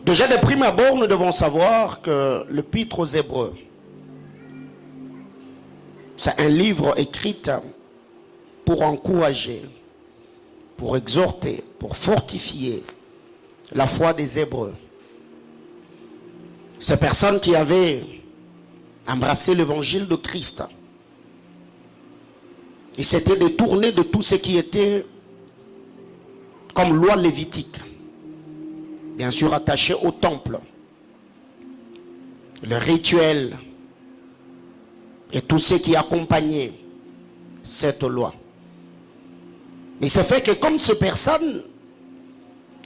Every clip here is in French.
Déjà de prime abord, nous devons savoir que l'Épître aux Hébreux, c'est un livre écrit pour encourager, pour exhorter, pour fortifier la foi des Hébreux. Ces personnes qui avaient embrassé l'évangile de Christ, ils s'étaient détournés de tout ce qui était comme loi lévitique, bien sûr attaché au temple, le rituel et tout ce qui accompagnait cette loi. Mais c'est fait que comme ces personnes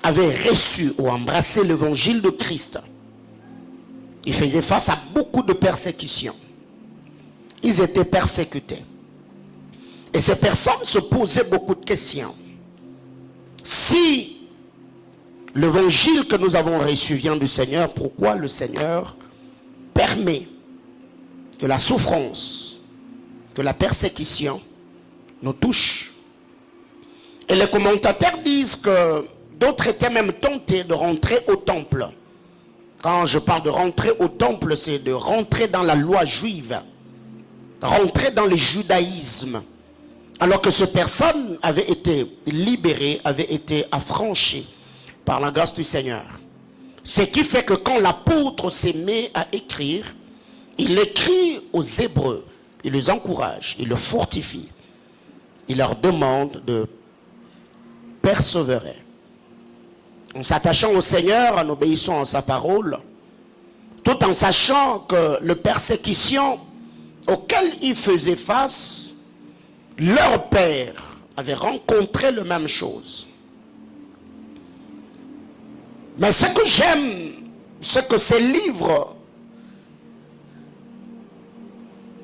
avaient reçu ou embrassé l'évangile de Christ, ils faisaient face à beaucoup de persécutions. Ils étaient persécutés. Et ces personnes se posaient beaucoup de questions. Si l'évangile que nous avons reçu vient du Seigneur, pourquoi le Seigneur permet que la souffrance, que la persécution nous touche? Et les commentateurs disent que d'autres étaient même tentés de rentrer au temple. Quand je parle de rentrer au temple, c'est de rentrer dans la loi juive, rentrer dans le judaïsme. Alors que ces personnes avaient été libérées, avaient été affranchies par la grâce du Seigneur. Ce qui fait que quand l'apôtre s'est mis à écrire, il écrit aux Hébreux, il les encourage, il les fortifie. Il leur demande de persévérer. En s'attachant au Seigneur, en obéissant à sa parole, tout en sachant que les persécutions auxquelles ils faisaient face, leur père avait rencontré la même chose. Mais ce que j'aime, c'est que ces livres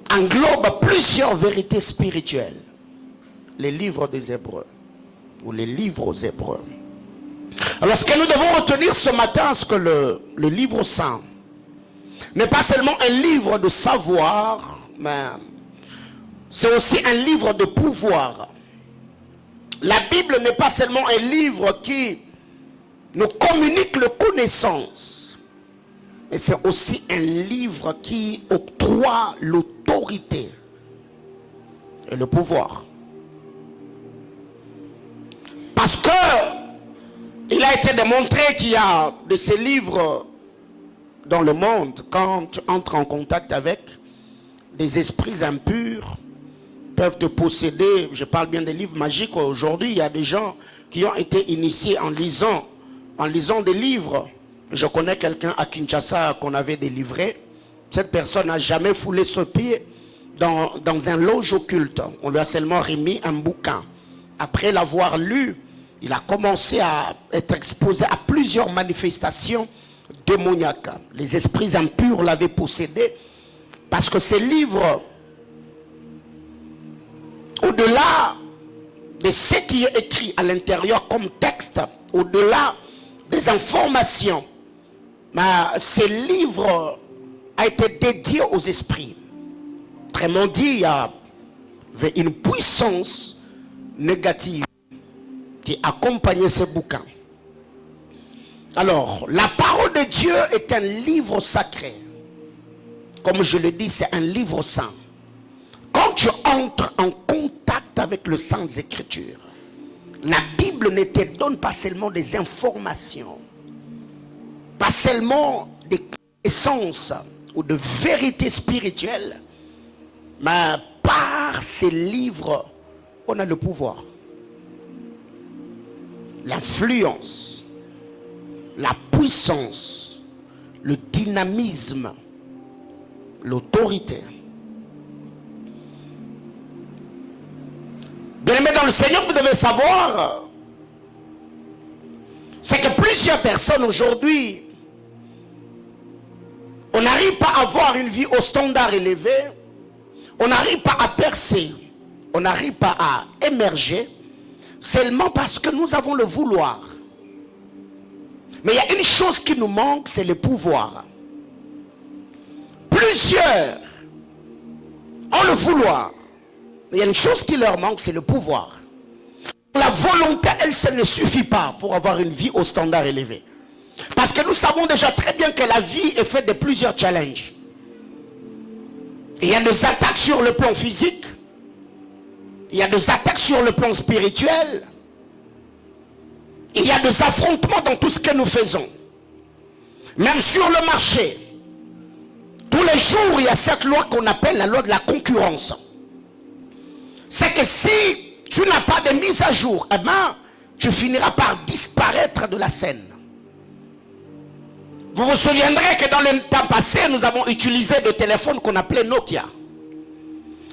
englobent plusieurs vérités spirituelles. Les livres des Hébreux, ou les livres aux Hébreux. Alors ce que nous devons retenir ce matin, c'est que le livre saint n'est pas seulement un livre de savoir, mais c'est aussi un livre de pouvoir. La Bible n'est pas seulement un livre qui nous communique les connaissances, mais c'est aussi un livre qui octroie l'autorité et le pouvoir. Parce que il a été démontré qu'il y a de ces livres dans le monde, quand tu entres en contact avec des esprits impurs, peuvent te posséder. Je parle bien des livres magiques. Aujourd'hui, il y a des gens qui ont été initiés en lisant des livres. Je connais quelqu'un à Kinshasa qu'on avait délivré. Cette personne n'a jamais foulé ce pied dans un loge occulte. On lui a seulement remis un bouquin. Après l'avoir lu, il a commencé à être exposé à plusieurs manifestations démoniaques. Les esprits impurs l'avaient possédé parce que ces livres, au-delà de ce qui est écrit à l'intérieur comme texte, au-delà des informations, ces livres a été dédié aux esprits. Autrement dit, il y avait une puissance négative qui accompagnait ce bouquin. Alors, la parole de Dieu est un livre sacré. Comme je le dis, c'est un livre saint. Quand tu entres en contact avec le Saintes Écritures, la Bible ne te donne pas seulement des informations, pas seulement des connaissances ou de vérités spirituelles, mais par ces livres, on a le pouvoir, l'influence, la puissance, le dynamisme, l'autorité. Bien-aimés dans le Seigneur, vous devez savoir, c'est que plusieurs personnes aujourd'hui, on n'arrive pas à avoir une vie au standard élevé, on n'arrive pas à percer, on n'arrive pas à émerger, seulement parce que nous avons le vouloir. Mais il y a une chose qui nous manque, c'est le pouvoir. Plusieurs ont le vouloir, mais il y a une chose qui leur manque, c'est le pouvoir. La volonté, elle, ça ne suffit pas pour avoir une vie au standard élevé. Parce que nous savons déjà très bien que la vie est faite de plusieurs challenges. Il y a des attaques sur le plan physique. Il y a des attaques sur le plan spirituel. Il y a des affrontements dans tout ce que nous faisons. Même sur le marché. Tous les jours, il y a cette loi qu'on appelle la loi de la concurrence. C'est que si tu n'as pas de mise à jour, eh ben, tu finiras par disparaître de la scène. Vous vous souviendrez que dans le temps passé, nous avons utilisé des téléphones qu'on appelait Nokia.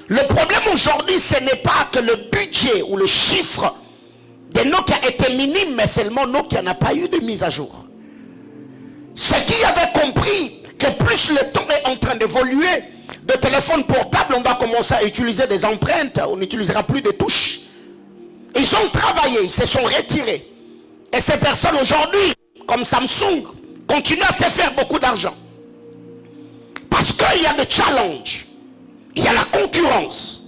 Le problème aujourd'hui, ce n'est pas que le budget ou le chiffre de Nokia était minime, mais seulement Nokia n'a pas eu de mise à jour. Ceux qui avaient compris que plus le temps est en train d'évoluer, de téléphone portable, on va commencer à utiliser des empreintes, on n'utilisera plus de touches. Ils ont travaillé, ils se sont retirés. Et ces personnes aujourd'hui, comme Samsung, continuent à se faire beaucoup d'argent. Parce qu'il y a des challenges, il y a la concurrence.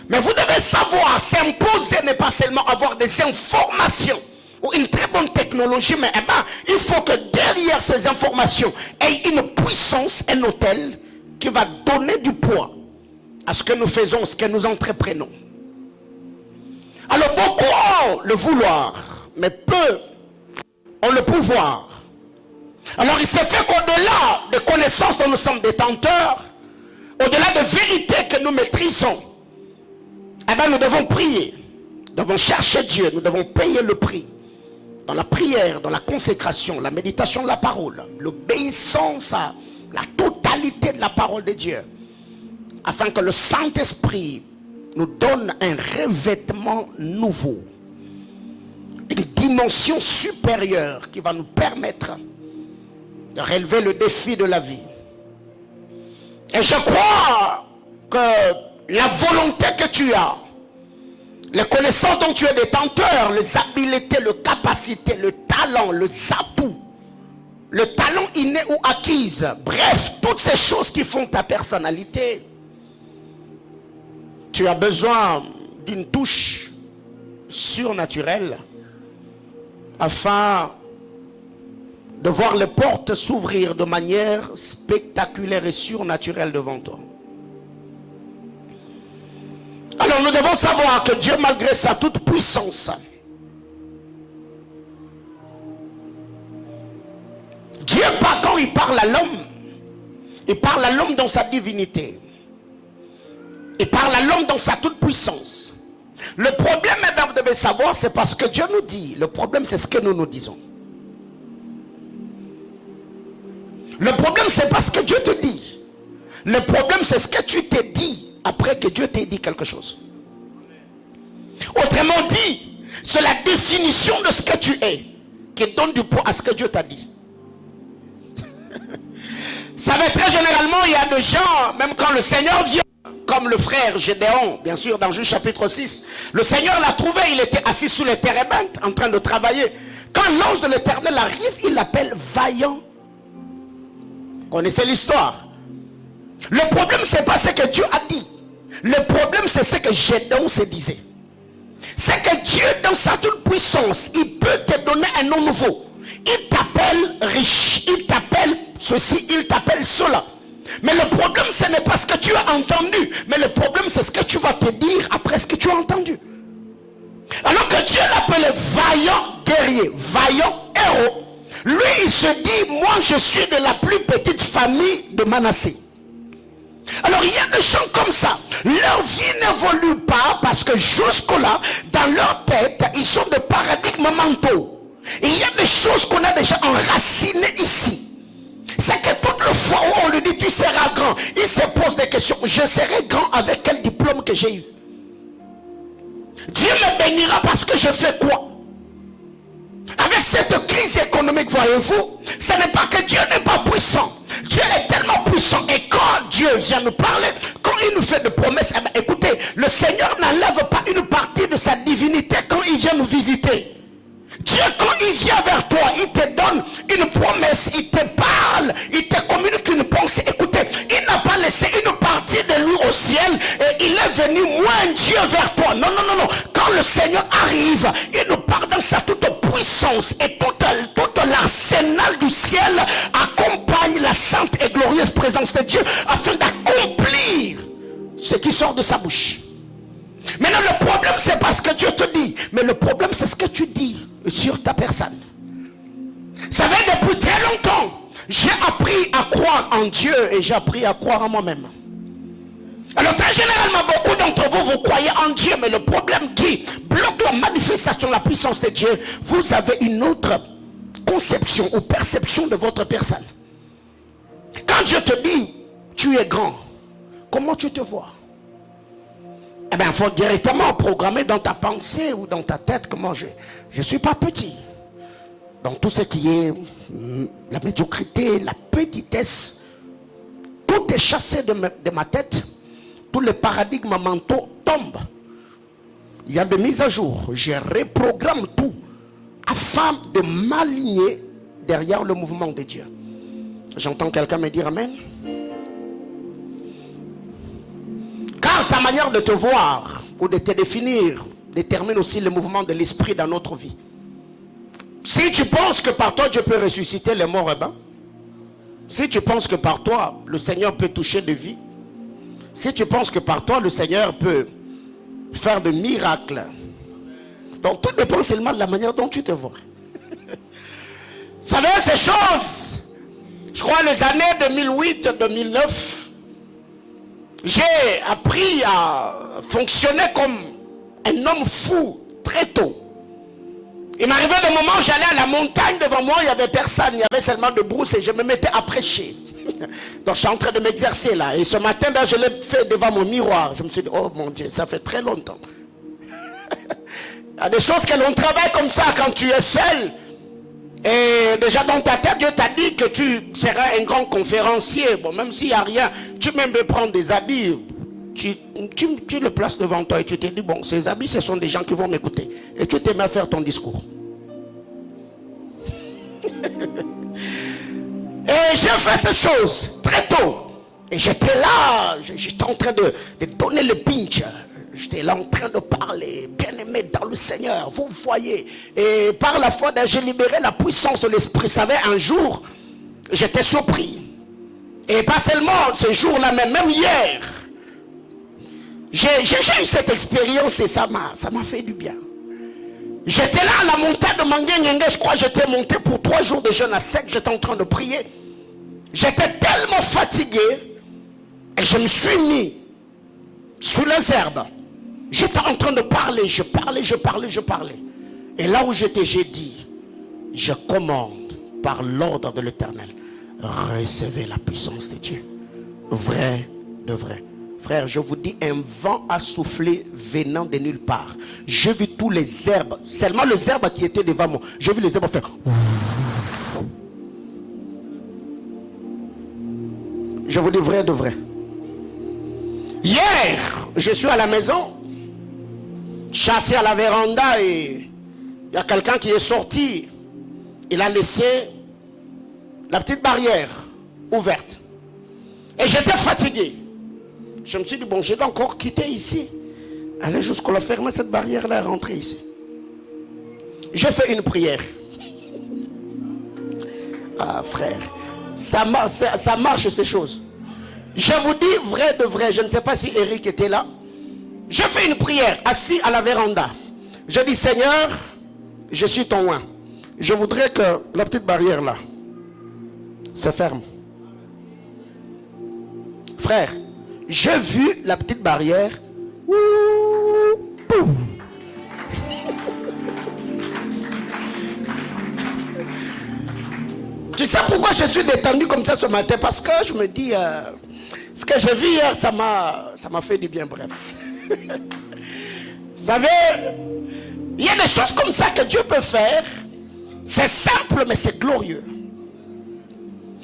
Mais vous devez savoir, s'imposer n'est pas seulement avoir des informations ou une très bonne technologie, mais il faut que derrière ces informations ait une puissance, un hôtel qui va donner du poids à ce que nous faisons, ce que nous entreprenons. Alors beaucoup ont le vouloir, mais peu ont le pouvoir. Alors il s'est fait qu'au-delà des connaissances dont nous sommes détenteurs, au-delà des vérités que nous maîtrisons, nous devons prier, nous devons chercher Dieu, nous devons payer le prix. Dans la prière, dans la consécration, la méditation de la parole, l'obéissance à la totalité de la parole de Dieu, afin que le Saint-Esprit nous donne un revêtement nouveau, une dimension supérieure qui va nous permettre de relever le défi de la vie. Et je crois que la volonté que tu as, les connaissances dont tu es détenteur, les habiletés, les capacités, le talent, les atouts, le talent inné ou acquise, bref, toutes ces choses qui font ta personnalité, tu as besoin d'une touche surnaturelle afin de voir les portes s'ouvrir de manière spectaculaire et surnaturelle devant toi. Alors nous devons savoir que Dieu, malgré sa toute puissance, Dieu, quand il parle à l'homme, il parle à l'homme dans sa divinité. Il parle à l'homme dans sa toute puissance. Le problème, vous devez savoir, c'est parce que Dieu nous dit. Le problème, c'est ce que nous nous disons. Le problème, c'est parce que Dieu te dit. Le problème, c'est ce que tu t'es dit après que Dieu t'ait dit quelque chose. Autrement dit, c'est la définition de ce que tu es qui donne du poids à ce que Dieu t'a dit. Ça va très généralement, il y a des gens, même quand le Seigneur vient, comme le frère Gédéon, bien sûr, dans Juge chapitre 6, le Seigneur l'a trouvé, il était assis sous les térébintes, en train de travailler. Quand l'ange de l'Éternel arrive, il l'appelle vaillant. Vous connaissez l'histoire. Le problème, c'est pas ce que Dieu a dit. Le problème, c'est ce que Gédéon se disait. C'est que Dieu, dans sa toute puissance, il peut te donner un nom nouveau. Il t'appelle riche, il t'appelle ceci, il t'appelle cela. Mais le problème, ce n'est pas ce que tu as entendu, mais le problème, c'est ce que tu vas te dire après ce que tu as entendu. Alors que Dieu l'appelait vaillant guerrier, vaillant héros. Lui, il se dit, moi, je suis de la plus petite famille de Manassé. Alors il y a des gens comme ça, leur vie n'évolue pas parce que jusque-là, dans leur tête, ils ont des paradigmes mentaux. Et il y a des choses qu'on a déjà enracinées ici. C'est que toutes les fois où on lui dit tu seras grand, il se pose des questions. Je serai grand avec quel diplôme que j'ai eu? Dieu me bénira parce que je fais quoi? Avec cette crise économique, voyez-vous, ce n'est pas que Dieu n'est pas puissant. Dieu est tellement puissant. Et quand Dieu vient nous parler, quand il nous fait des promesses, écoutez, le Seigneur n'enlève pas une partie de sa divinité quand il vient nous visiter. Dieu, quand il vient vers toi, il te donne une promesse, il te parle, il te communique une pensée. Écoutez, il n'a pas laissé une partie de lui au ciel et il est venu moins Dieu vers toi. Non, non, non, non. Quand le Seigneur arrive, il nous parle dans sa toute puissance et toute que l'arsenal du ciel accompagne la sainte et glorieuse présence de Dieu afin d'accomplir ce qui sort de sa bouche. Maintenant, le problème, c'est pas ce que Dieu te dit, mais le problème, c'est ce que tu dis sur ta personne. Ça fait depuis très longtemps, j'ai appris à croire en Dieu et j'ai appris à croire en moi-même. Alors très généralement, beaucoup d'entre vous, vous croyez en Dieu, mais le problème qui bloque la manifestation de la puissance de Dieu, vous avez une autre conception ou perception de votre personne. Quand Dieu te dit, tu es grand, comment tu te vois? Eh bien, il faut directement programmer dans ta pensée ou dans ta tête comment je ne suis pas petit. Donc tout ce qui est la médiocrité, la petitesse, tout est chassé de ma tête. Tous les paradigmes mentaux tombent. Il y a des mises à jour. Je reprogramme tout afin de m'aligner derrière le mouvement de Dieu. J'entends quelqu'un me dire amen. Car ta manière de te voir ou de te définir détermine aussi le mouvement de l'esprit dans notre vie. Si tu penses que par toi Dieu peut ressusciter les morts, eh ben, si tu penses que par toi le Seigneur peut toucher des vies, si tu penses que par toi le Seigneur peut faire de miracles, donc tout dépend seulement de la manière dont tu te vois. Vous savez, ces choses, je crois les années 2008-2009, j'ai appris à fonctionner comme un homme fou très tôt. Il m'arrivait des moments où j'allais à la montagne, devant moi il n'y avait personne, il y avait seulement de brousse et je me mettais à prêcher. Donc je suis en train de m'exercer là. Et ce matin, là, je l'ai fait devant mon miroir. Je me suis dit, oh mon Dieu, ça fait très longtemps. Il y a des choses que l'on travaille comme ça quand tu es seul. Et déjà dans ta tête, Dieu t'a dit que tu seras un grand conférencier. Bon, même s'il n'y a rien, tu même peux prendre des habits. Tu le places devant toi et tu te dis, bon, ces habits, ce sont des gens qui vont m'écouter. Et tu t'es mis à faire ton discours. Et j'ai fait ces choses très tôt. Et j'étais là, j'étais en train de donner le pinch. J'étais là en train de parler, bien aimé dans le Seigneur, vous voyez. Et par la foi, j'ai libéré la puissance de l'Esprit. Vous savez, un jour, j'étais surpris. Et pas seulement ce jour-là, mais même hier. J'ai eu cette expérience et ça m'a fait du bien. J'étais là à la montagne de Manguengue, je crois que j'étais monté pour 3 jours de jeûne à sec, j'étais en train de prier. J'étais tellement fatigué et je me suis mis sous les herbes. J'étais en train de parler, je parlais. Et là où j'étais, j'ai dit, je commande par l'ordre de l'Éternel, recevez la puissance de Dieu. Vrai de vrai. Frère, je vous dis, un vent a soufflé venant de nulle part. J'ai vu tous les herbes, seulement les herbes qui étaient devant moi. J'ai vu les herbes faire. Je vous dis vrai de vrai. Hier, je suis à la maison, chassé à la véranda et il y a quelqu'un qui est sorti. Il a laissé la petite barrière ouverte. Et j'étais fatigué. Je me suis dit, bon, je dois encore quitter ici. Aller jusqu'à la fermer cette barrière-là et rentrer ici. J'ai fait une prière. Ah, frère, ça marche ces choses. Je vous dis vrai de vrai, je ne sais pas si Eric était là. J'ai fait une prière, assis à la véranda. J'ai dit, Seigneur, je suis ton oint. Je voudrais que la petite barrière là se ferme. Frère, j'ai vu la petite barrière. Tu sais pourquoi je suis détendu comme ça ce matin? Parce que je me dis, ce que j'ai vu hier, ça m'a fait du bien, bref. Vous savez, il y a des choses comme ça que Dieu peut faire. C'est simple, mais c'est glorieux.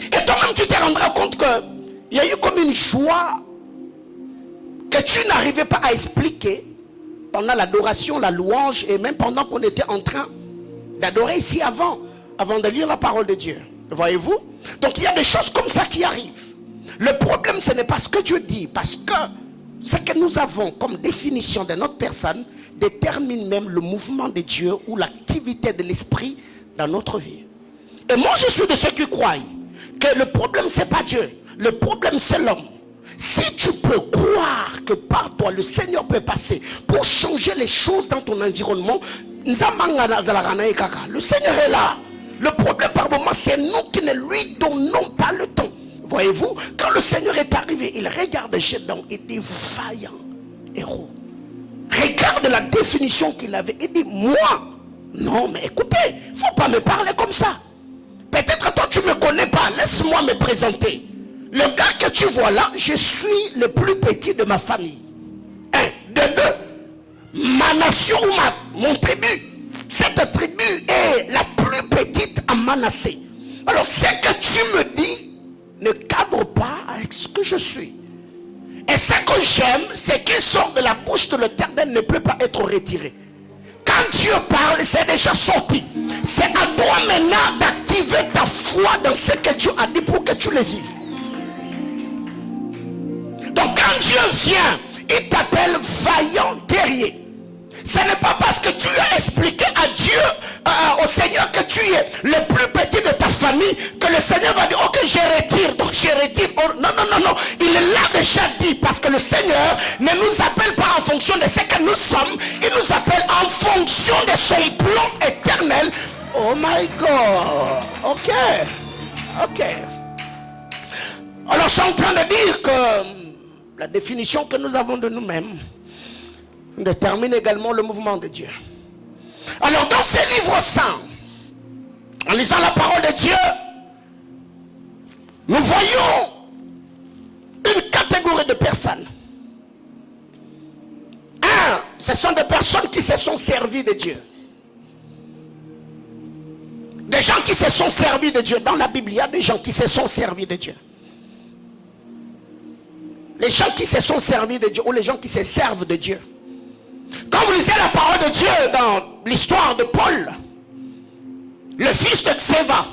Et toi-même, tu te rendras compte qu'il y a eu comme une joie que tu n'arrivais pas à expliquer pendant l'adoration, la louange, et même pendant qu'on était en train d'adorer ici avant de lire la parole de Dieu. Voyez-vous? Donc il y a des choses comme ça qui arrivent. Le problème, ce n'est pas ce que Dieu dit, parce que ce que nous avons comme définition de notre personne détermine même le mouvement de Dieu ou l'activité de l'esprit dans notre vie. Et moi, je suis de ceux qui croient que le problème, c'est pas Dieu. Le problème, c'est l'homme. Si tu peux croire que par toi, le Seigneur peut passer pour changer les choses dans ton environnement, le Seigneur est là. Le problème par moment, c'est nous qui ne lui donnons pas le temps. Voyez-vous, quand le Seigneur est arrivé, il regarde Gédéon, il dit vaillant héros. Regarde la définition qu'il avait. Il dit moi. Non, mais écoutez, il ne faut pas me parler comme ça. Peut-être toi tu ne me connais pas. Laisse-moi me présenter. Le gars que tu vois là, je suis le plus petit de ma famille. Un, de deux, ma nation ou mon tribu. Cette tribu est la plus petite à Manassé. Alors ce que tu me dis ne cadre pas avec ce que je suis. Et ce que j'aime, c'est qu'il sort de la bouche de l'Éternel ne peut pas être retiré. Quand Dieu parle, c'est déjà sorti. C'est à toi maintenant d'activer ta foi dans ce que Dieu a dit pour que tu le vives. Donc quand Dieu vient, il t'appelle vaillant guerrier. Ce n'est pas parce que tu as expliqué à Dieu, au Seigneur, que tu es le plus petit de ta famille, que le Seigneur va dire, ok, je retire, donc je retire. Oh, non, non, non, non. Il l'a déjà dit, parce que le Seigneur ne nous appelle pas en fonction de ce que nous sommes, il nous appelle en fonction de son plan éternel. Oh my God. Ok. Ok. Alors je suis en train de dire que la définition que nous avons de nous-mêmes détermine également le mouvement de Dieu. Alors dans ces livres saints, en lisant la parole de Dieu, nous voyons une catégorie de personnes. Un, ce sont des personnes qui se sont servies de Dieu. Des gens qui se sont servis de Dieu. Dans la Bible, il y a des gens qui se sont servis de Dieu. Les gens qui se sont servis de Dieu ou les gens qui se servent de Dieu. Quand vous lisez la parole de Dieu dans l'histoire de Paul, le fils de Xéva,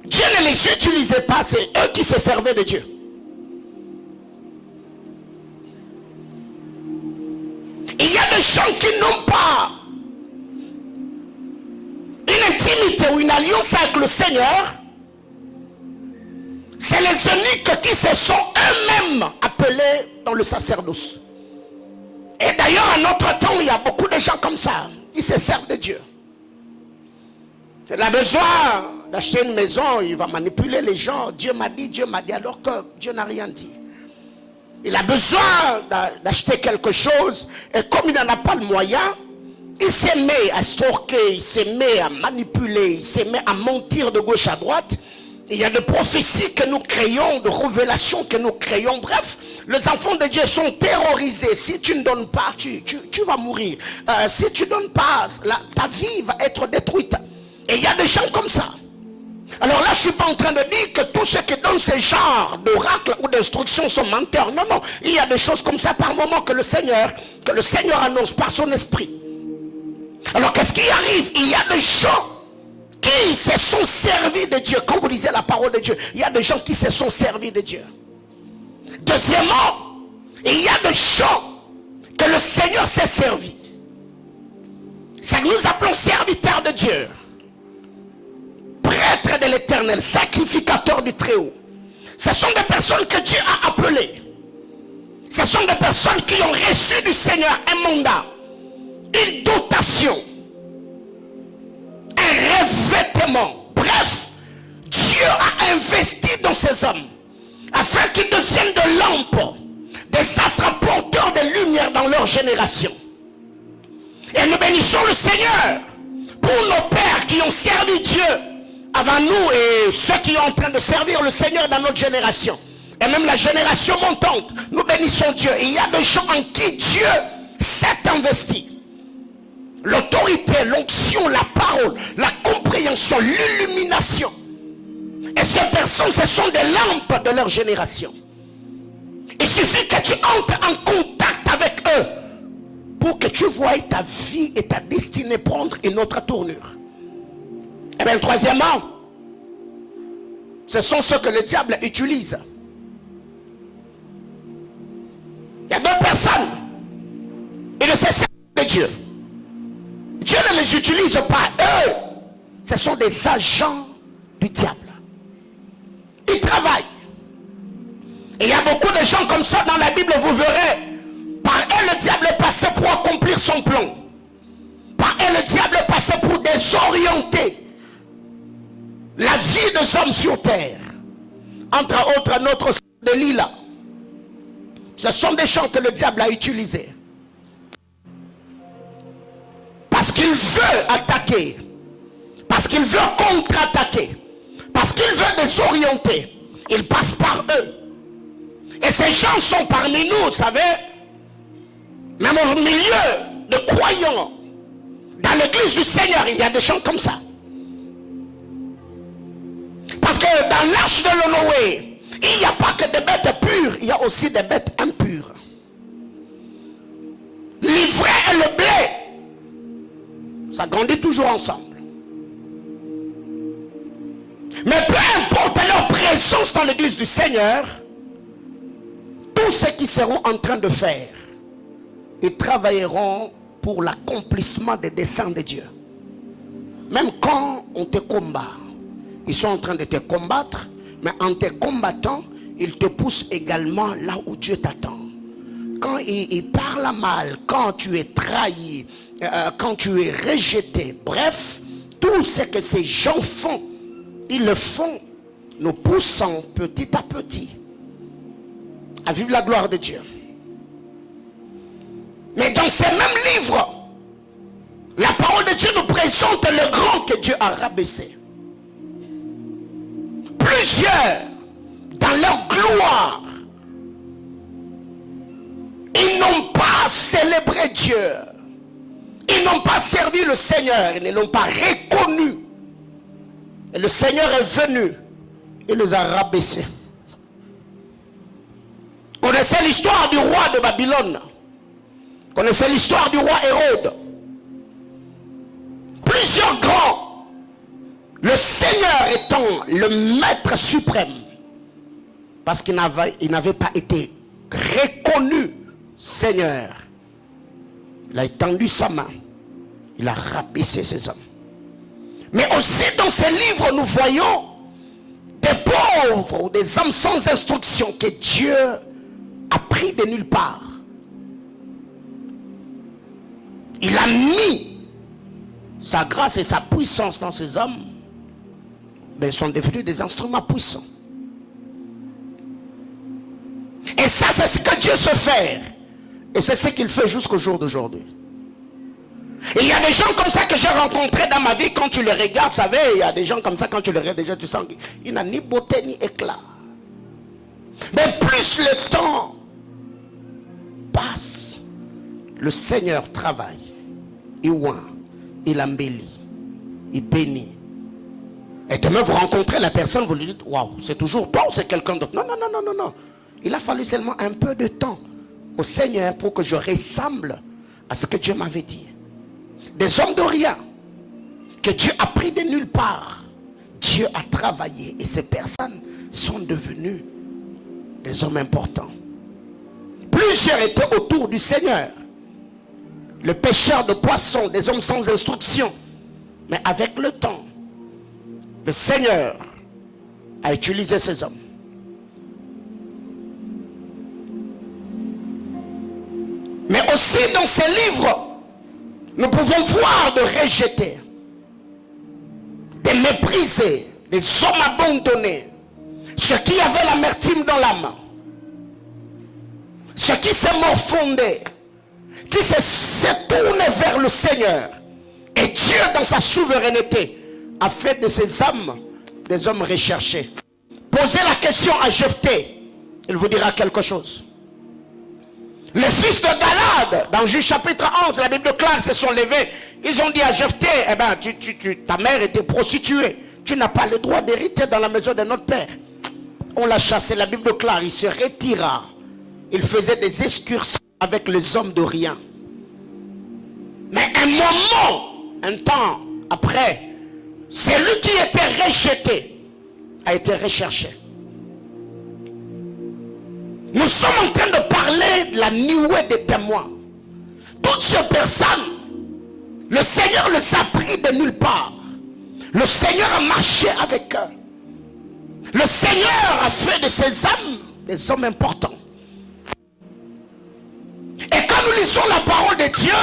Dieu ne les utilisait pas, c'est eux qui se servaient de Dieu. Il y a des gens qui n'ont pas une intimité ou une alliance avec le Seigneur. C'est les eunuques qui se sont eux-mêmes appelés dans le sacerdoce. Et d'ailleurs, en notre temps, il y a beaucoup de gens comme ça. Ils se servent de Dieu. Il a besoin d'acheter une maison, il va manipuler les gens. Dieu m'a dit, alors que Dieu n'a rien dit. Il a besoin d'acheter quelque chose. Et comme il n'en a pas le moyen, il se met à stocker, il se met à manipuler, il se met à mentir de gauche à droite. Il y a des prophéties que nous créons, de révélations que nous créons. Bref, les enfants de Dieu sont terrorisés. Si tu ne donnes pas, tu vas mourir. Si tu ne donnes pas, ta vie va être détruite. Et il y a des gens comme ça. Alors là, je ne suis pas en train de dire que tous ceux qui donnent ce genre d'oracles ou d'instructions sont menteurs. Non, non. Il y a des choses comme ça par moment que le Seigneur annonce par son esprit. Alors qu'est-ce qui arrive? Il y a des gens qui se sont servis de Dieu. Quand vous lisez la parole de Dieu, il y a des gens qui se sont servis de Dieu. Deuxièmement, il y a des gens que le Seigneur s'est servi. C'est que nous appelons serviteurs de Dieu, prêtres de l'Éternel, sacrificateurs du Très-Haut. Ce sont des personnes que Dieu a appelées. Ce sont des personnes qui ont reçu du Seigneur un mandat, une dotation, un revêtement. Bref, Dieu a investi dans ces hommes afin qu'ils deviennent de lampes, des astres porteurs de lumière dans leur génération. Et nous bénissons le Seigneur pour nos pères qui ont servi Dieu avant nous et ceux qui sont en train de servir le Seigneur dans notre génération. Et même la génération montante, nous bénissons Dieu. Et il y a des gens en qui Dieu s'est investi. L'autorité, l'onction, la parole, la compréhension, l'illumination. Et ces personnes, ce sont des lampes de leur génération. Il suffit que tu entres en contact avec eux pour que tu voies ta vie et ta destinée prendre une autre tournure. Et bien troisièmement, ce sont ceux que le diable utilise. Il y a deux personnes, ils ne se servent de Dieu. Dieu ne les utilise pas. Eux, Ce sont des agents du diable. Ils travaillent. Et il y a beaucoup de gens comme ça dans la Bible, vous verrez. Par eux, le diable est passé pour accomplir son plan. Par eux, le diable est passé pour désorienter la vie des hommes sur terre. Entre autres, notre de Lila. Ce sont des gens que le diable a utilisés. Parce qu'il veut attaquer. Parce qu'il veut contre-attaquer. Parce qu'il veut désorienter. Il passe par eux. Et ces gens sont parmi nous, vous savez. Même au milieu de croyants. Dans l'église du Seigneur, il y a des gens comme ça. Parce que dans l'arche de Noé, il n'y a pas que des bêtes pures, il y a aussi des bêtes impures. L'ivraie et le blé, ça grandit toujours ensemble. Mais peu importe leur présence dans l'église du Seigneur, tous ceux qui seront en train de faire, ils travailleront pour l'accomplissement des desseins de Dieu. Même quand on te combat, ils sont en train de te combattre, mais en te combattant, ils te poussent également là où Dieu t'attend. Quand ils parlent mal, quand tu es trahi, quand tu es rejeté, bref, tout ce que ces gens font, ils le font, nous poussant petit à petit à vivre la gloire de Dieu. Mais dans ces mêmes livres, la parole de Dieu nous présente le grand que Dieu a rabaissé. Plusieurs, dans leur gloire, ils n'ont pas célébré Dieu. Ils n'ont pas servi le Seigneur. Ils ne l'ont pas reconnu. Et le Seigneur est venu. Il les a rabaissés. Connaissez l'histoire du roi de Babylone. Connaissez l'histoire du roi Hérode. Plusieurs grands. Le Seigneur étant le maître suprême. Parce qu'il n'avait pas été reconnu Seigneur. Il a étendu sa main. Il a rabaissé ses hommes. Mais aussi dans ces livres, nous voyons des pauvres ou des hommes sans instruction que Dieu a pris de nulle part. Il a mis sa grâce et sa puissance dans ces hommes. Mais ils sont devenus des instruments puissants. Et ça, c'est ce que Dieu sait faire. Et c'est ce qu'il fait jusqu'au jour d'aujourd'hui. Et il y a des gens comme ça que j'ai rencontrés dans ma vie. Quand tu les regardes, vous savez, il y a des gens comme ça, quand tu les regardes, déjà tu sens qu'il n'a ni beauté ni éclat. Mais plus le temps passe, le Seigneur travaille. Il oint, il embellit, il bénit. Et demain vous rencontrez la personne, vous lui dites, waouh, c'est toujours toi ou c'est quelqu'un d'autre? Non, non, non, non, non, non. Il a fallu seulement un peu de temps au Seigneur pour que je ressemble à ce que Dieu m'avait dit. Des hommes de rien que Dieu a pris de nulle part. Dieu a travaillé et ces personnes sont devenues des hommes importants. Plusieurs étaient autour du Seigneur. Le pêcheur de poissons, des hommes sans instruction. Mais avec le temps, le Seigneur a utilisé ces hommes. Mais aussi dans ces livres, nous pouvons voir de rejeter, de mépriser, des hommes abandonnés, ceux qui avaient l'amertume dans l'âme, ceux qui se morfondaient, qui se tournaient vers le Seigneur. Et Dieu, dans sa souveraineté, a fait de ces hommes des hommes recherchés. Posez la question à Jephthé, il vous dira quelque chose. Les fils de Galad, dans Juge chapitre 11, la Bible claire, se sont levés. Ils ont dit à Jephthé, eh ben, ta mère était prostituée. Tu n'as pas le droit d'hériter dans la maison de notre père. On l'a chassé, la Bible claire, il se retira. Il faisait des excursions avec les hommes de rien. Mais un moment, un temps après, celui qui était rejeté a été recherché. Nous sommes en train de parler de la nuée des témoins. Toutes ces personnes, le Seigneur les a pris de nulle part. Le Seigneur a marché avec eux. Le Seigneur a fait de ces hommes des hommes importants. Et quand nous lisons la parole de Dieu,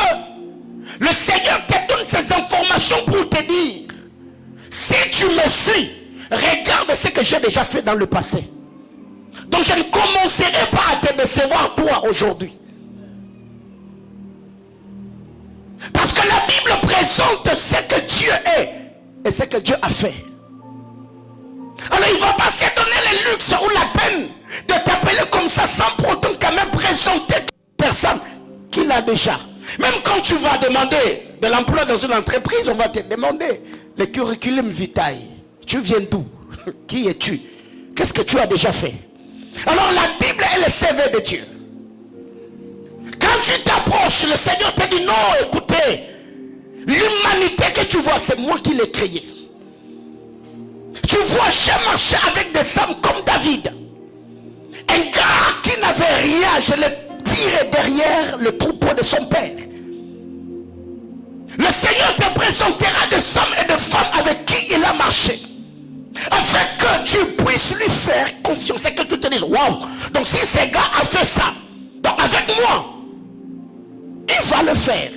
le Seigneur te donne ces informations pour te dire, si tu me suis, regarde ce que j'ai déjà fait dans le passé. Donc je ne commencerai pas à te décevoir toi aujourd'hui. Parce que la Bible présente ce que Dieu est et ce que Dieu a fait. Alors il ne va pas se donner le luxe ou la peine de t'appeler comme ça sans pour autant quand même présenter une personne qu'il a déjà. Même quand tu vas demander de l'emploi dans une entreprise, on va te demander le curriculum vitae. Tu viens d'où? Qui es-tu? Qu'est-ce que tu as déjà fait? Alors la Bible est le CV de Dieu. Quand tu t'approches, le Seigneur te dit non, écoutez, l'humanité que tu vois, c'est moi qui l'ai créée. Tu vois, j'ai marché avec des hommes comme David. Un gars qui n'avait rien, je l'ai tiré derrière le troupeau de son père. Le Seigneur te présentera des hommes et des femmes avec qui il a marché. Afin que tu puisses lui faire confiance et que tu te dises, waouh, donc si ce gars a fait ça, donc avec moi, il va le faire.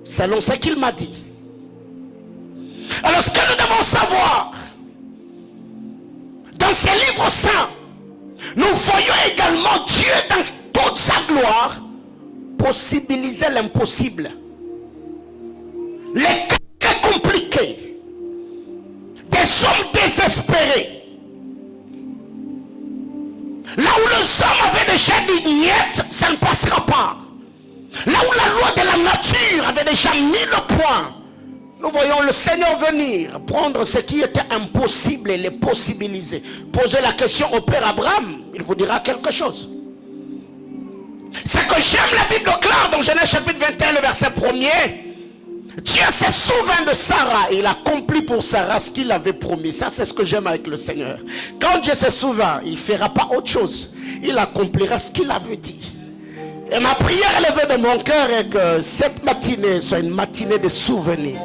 Selon ce qu'il m'a dit. Alors ce que nous devons savoir, dans ces livres saints, nous voyons également Dieu dans toute sa gloire possibiliser l'impossible. Les cas très compliqués, des hommes désespérés, là où les hommes avaient déjà dit niet, ça ne passera pas. Là où la loi de la nature avait déjà mis le point, nous voyons le Seigneur venir prendre ce qui était impossible et les possibiliser. Posez la question au Père Abraham, il vous dira quelque chose. C'est que j'aime la Bible claire dans Genèse chapitre 21, le verset 1er. Dieu se souvient de Sarah et il accomplit pour Sarah ce qu'il avait promis. Ça, c'est ce que j'aime avec le Seigneur. Quand Dieu se souvient, il ne fera pas autre chose. Il accomplira ce qu'il avait dit. Et ma prière élevée de mon cœur est que cette matinée soit une matinée de souvenirs.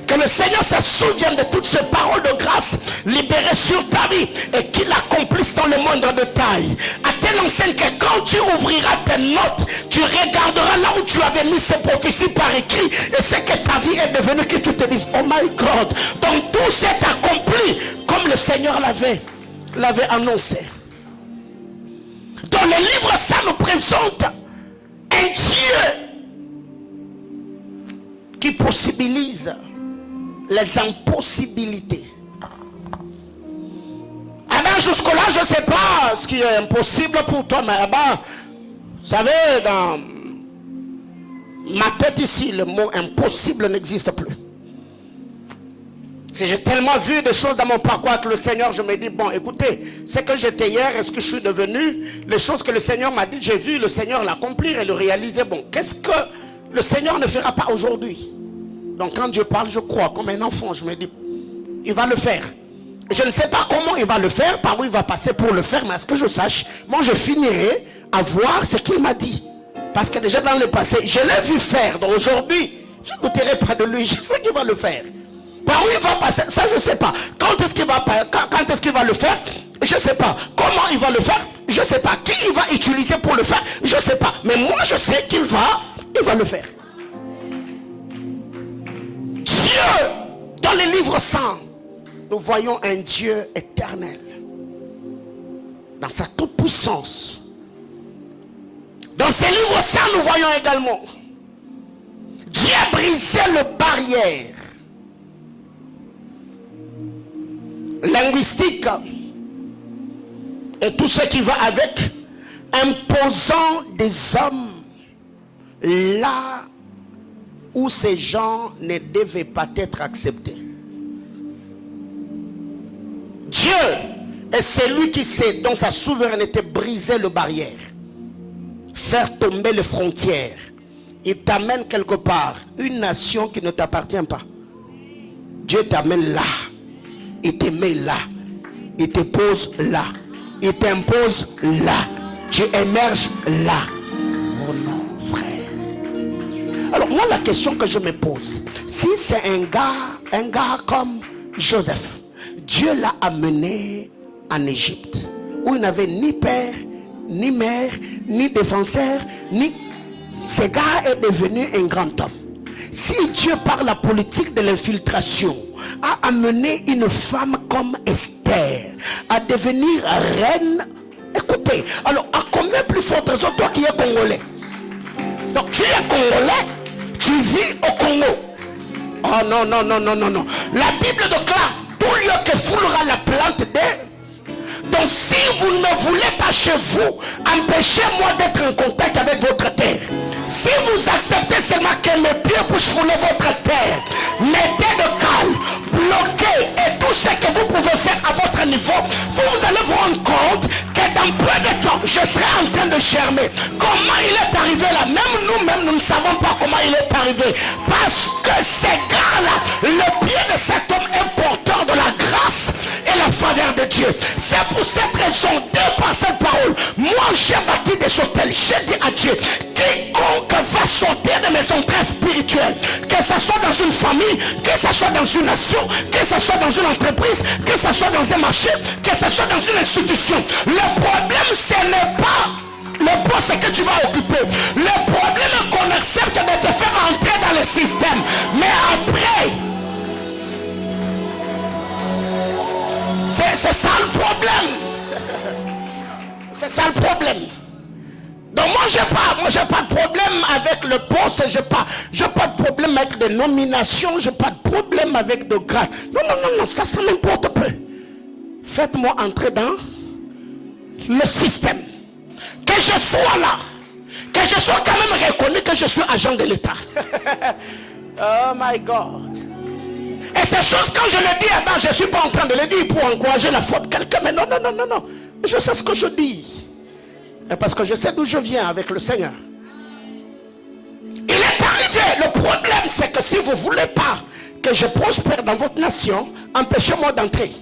Que le Seigneur se souvienne de toutes ces paroles de grâce libérées sur ta vie et qu'il accomplisse dans le moindre détail. À telle enseigne que quand tu ouvriras tes notes, tu regarderas là où tu avais mis ces prophéties par écrit et ce que ta vie est devenue, que tu te dises, oh my God, donc tout s'est accompli comme le Seigneur l'avait annoncé. Dans les livres, ça nous présente un Dieu qui possibilise les impossibilités. Ah ben jusque-là, je ne sais pas ce qui est impossible pour toi, mais ben, vous savez, dans ma tête ici, le mot impossible n'existe plus. Si j'ai tellement vu des choses dans mon parcours avec le Seigneur, je me dis, bon, écoutez, ce que j'étais hier, est-ce que je suis devenu? Les choses que le Seigneur m'a dit, j'ai vu le Seigneur l'accomplir et le réaliser. Bon, qu'est-ce que le Seigneur ne fera pas aujourd'hui? Donc quand Dieu parle, je crois, comme un enfant, je me dis, il va le faire. Je ne sais pas comment il va le faire, par où il va passer pour le faire, mais à ce que je sache, moi je finirai à voir ce qu'il m'a dit. Parce que déjà dans le passé, je l'ai vu faire. Donc aujourd'hui, je ne douterai pas de lui, je sais qu'il va le faire. Par où il va passer, ça je ne sais pas. Quand est-ce qu'il va le faire? Je ne sais pas. Comment il va le faire? Je ne sais pas. Qui il va utiliser pour le faire? Je ne sais pas. Mais moi je sais qu'il va le faire. Dieu, dans les livres saints, nous voyons un Dieu éternel. Dans sa toute puissance. Dans ces livres saints, nous voyons également Dieu a brisé les barrières linguistique et tout ce qui va avec, imposant des hommes là où ces gens ne devaient pas être acceptés. Dieu est celui qui sait, dans sa souveraineté, briser les barrières, faire tomber les frontières. Il t'amène quelque part, une nation qui ne t'appartient pas. Dieu t'amène là. Il te met là, il te pose là, il t'impose là, tu émerges là. Oh non, frère. Alors moi la question que je me pose, si c'est un gars comme Joseph, Dieu l'a amené en Égypte, où il n'avait ni père, ni mère, ni défenseur, ni... Ce gars est devenu un grand homme. Si Dieu, par la politique de l'infiltration, a amené une femme comme Esther à devenir reine, écoutez, alors à combien plus forte raison toi qui es congolais? Donc tu es congolais, tu vis au Congo. Oh non, non, non, non, non, non. La Bible déclare tout lieu que foulera la plante des... Donc si vous ne voulez pas chez vous, empêchez-moi d'être en contact avec votre terre. Si vous acceptez seulement que mes pieds puissent fouler votre terre, mettez de calme, bloquez et tout ce que vous pouvez faire à votre niveau, vous allez vous rendre compte que dans peu de temps, je serai en train de germer. Comment il est arrivé là? Même nous-mêmes, nous ne savons pas comment il est arrivé. Parce que ces gars-là, le pied de cet homme est porteur de la grâce et la faveur de Dieu. C'est pour cette raison, par cette parole, moi j'ai bâti des hôtels. J'ai dit à Dieu, quiconque va sortir de mes entrées spirituelles, que ce soit dans une famille, que ce soit dans une nation, que ce soit dans une entreprise, que ce soit dans un marché, que ce soit dans une institution, le problème ce n'est pas le poste que tu vas occuper. Le problème est qu'on accepte de te faire entrer dans le système, mais après c'est ça le problème. C'est ça le problème. Donc moi j'ai pas de problème avec le poste, j'ai pas de problème avec des nominations, j'ai pas de problème avec de grades. Non, non, non, non, ça m'importe peu. Faites-moi entrer dans le système. Que je sois là, que je sois quand même reconnu que je suis agent de l'État. Oh my God. Et ces choses, quand je le dis, je ne suis pas en train de le dire pour encourager la faute de quelqu'un. Mais non, non, non, non, non. Je sais ce que je dis. Et parce que je sais d'où je viens avec le Seigneur. Il est arrivé. Le problème, c'est que si vous ne voulez pas que je prospère dans votre nation, empêchez-moi d'entrer.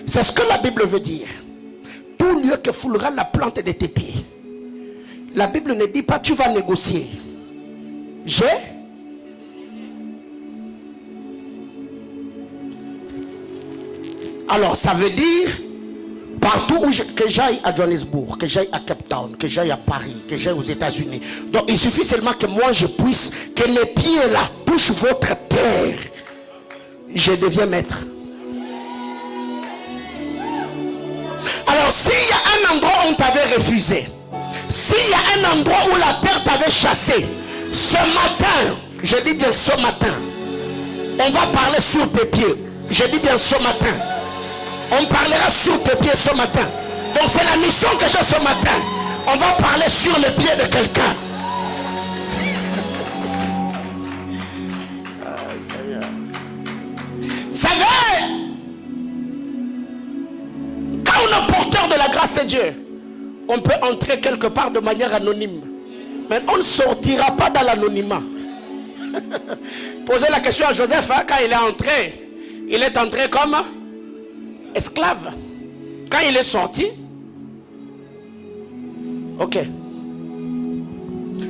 C'est ce que la Bible veut dire. Tout lieu que foulera la plante de tes pieds. La Bible ne dit pas tu vas négocier. Alors ça veut dire partout où que j'aille à Johannesburg, que j'aille à Cape Town, que j'aille à Paris, que j'aille aux États-Unis. Donc il suffit seulement que moi je puisse, que les pieds là touchent votre terre. Je deviens maître. Alors s'il y a un endroit où on t'avait refusé, s'il y a un endroit où la terre t'avait chassé, ce matin, je dis bien ce matin, on va parler sur tes pieds. Je dis bien ce matin. On parlera sur tes pieds ce matin. Donc c'est la mission que j'ai ce matin. On va parler sur les pieds de quelqu'un. Seigneur. Savez, quand on est porteur de la grâce de Dieu, on peut entrer quelque part de manière anonyme. Mais on ne sortira pas dans l'anonymat. Posez la question à Joseph, hein, quand il est entré comme esclave. Quand il est sorti, ok.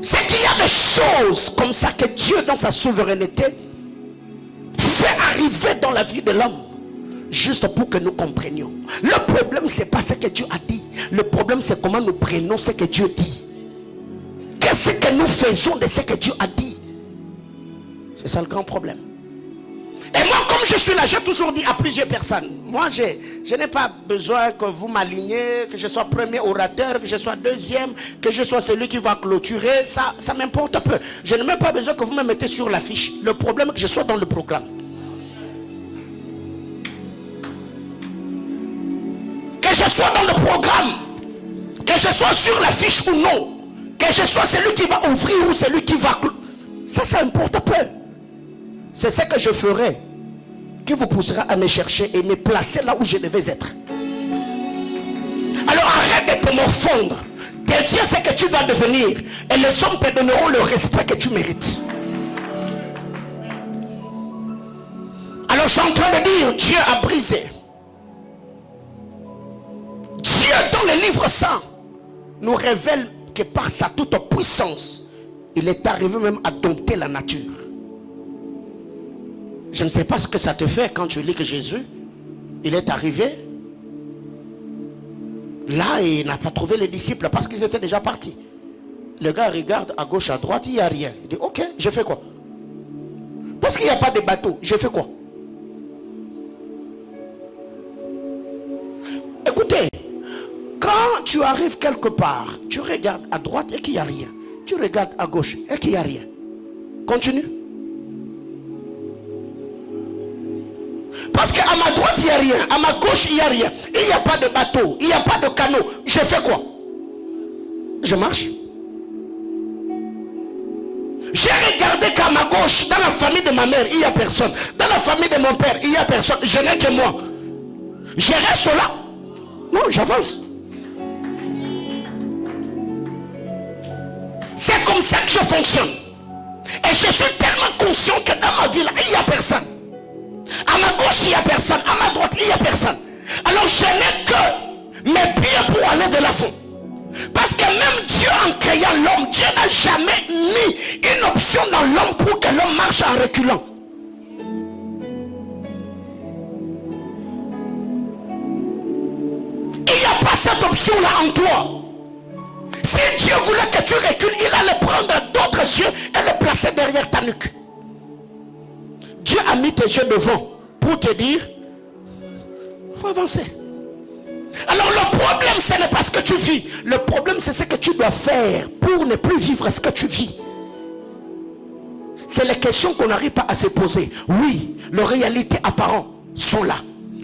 C'est qu'il y a des choses comme ça que Dieu, dans sa souveraineté, fait arriver dans la vie de l'homme, juste pour que nous comprenions. Le problème, c'est pas ce que Dieu a dit. Le problème, c'est comment nous prenons ce que Dieu dit. Qu'est-ce que nous faisons de ce que Dieu a dit? C'est ça le grand problème. Et moi, comme je suis là, j'ai toujours dit à plusieurs personnes, moi je n'ai pas besoin que vous m'aligniez, que je sois premier orateur, que je sois deuxième, que je sois celui qui va clôturer, ça m'importe peu. Je n'ai même pas besoin que vous me mettez sur l'affiche. Le problème est que je sois dans le programme. Que je sois dans le programme, que je sois sur l'affiche ou non, que je sois celui qui va ouvrir ou celui qui va clôturer, ça importe peu. C'est ce que je ferai qui vous poussera à me chercher et me placer là où je devais être. Alors arrête de te morfondre. Deviens ce que tu dois devenir. Et les hommes te donneront le respect que tu mérites. Alors je suis en train de dire, Dieu a brisé. Dieu dans le livre saint nous révèle que par sa toute puissance, il est arrivé même à dompter la nature. Je ne sais pas ce que ça te fait quand tu lis que Jésus, il est arrivé là et il n'a pas trouvé les disciples parce qu'ils étaient déjà partis. Le gars regarde à gauche, à droite, il n'y a rien. Il dit, ok, je fais quoi? Parce qu'il n'y a pas de bateau, je fais quoi? Écoutez, quand tu arrives quelque part, tu regardes à droite et qu'il n'y a rien. Tu regardes à gauche et qu'il n'y a rien. Continue. Parce qu'à ma droite, il n'y a rien. À ma gauche, il n'y a rien. Il n'y a pas de bateau. Il n'y a pas de canot. Je fais quoi? Je marche. J'ai regardé qu'à ma gauche, dans la famille de ma mère, il n'y a personne. Dans la famille de mon père, il n'y a personne. Je n'ai que moi. Je reste là. Non, j'avance. C'est comme ça que je fonctionne. Et je suis tellement conscient que dans ma vie, là, il n'y a personne. À ma gauche, il n'y a personne. À ma droite, il n'y a personne. Alors je n'ai que mes pieds pour aller de l'avant. Parce que même Dieu, en créant l'homme, Dieu n'a jamais mis une option dans l'homme pour que l'homme marche en reculant. Il n'y a pas cette option-là en toi. Si Dieu voulait que tu recules, il allait prendre d'autres yeux et les placer derrière ta nuque. Dieu a mis tes yeux devant pour te dire, il faut avancer. Alors le problème, ce n'est pas ce que tu vis. Le problème, c'est ce que tu dois faire pour ne plus vivre ce que tu vis. C'est les questions qu'on n'arrive pas à se poser. Oui, les réalités apparentes sont là.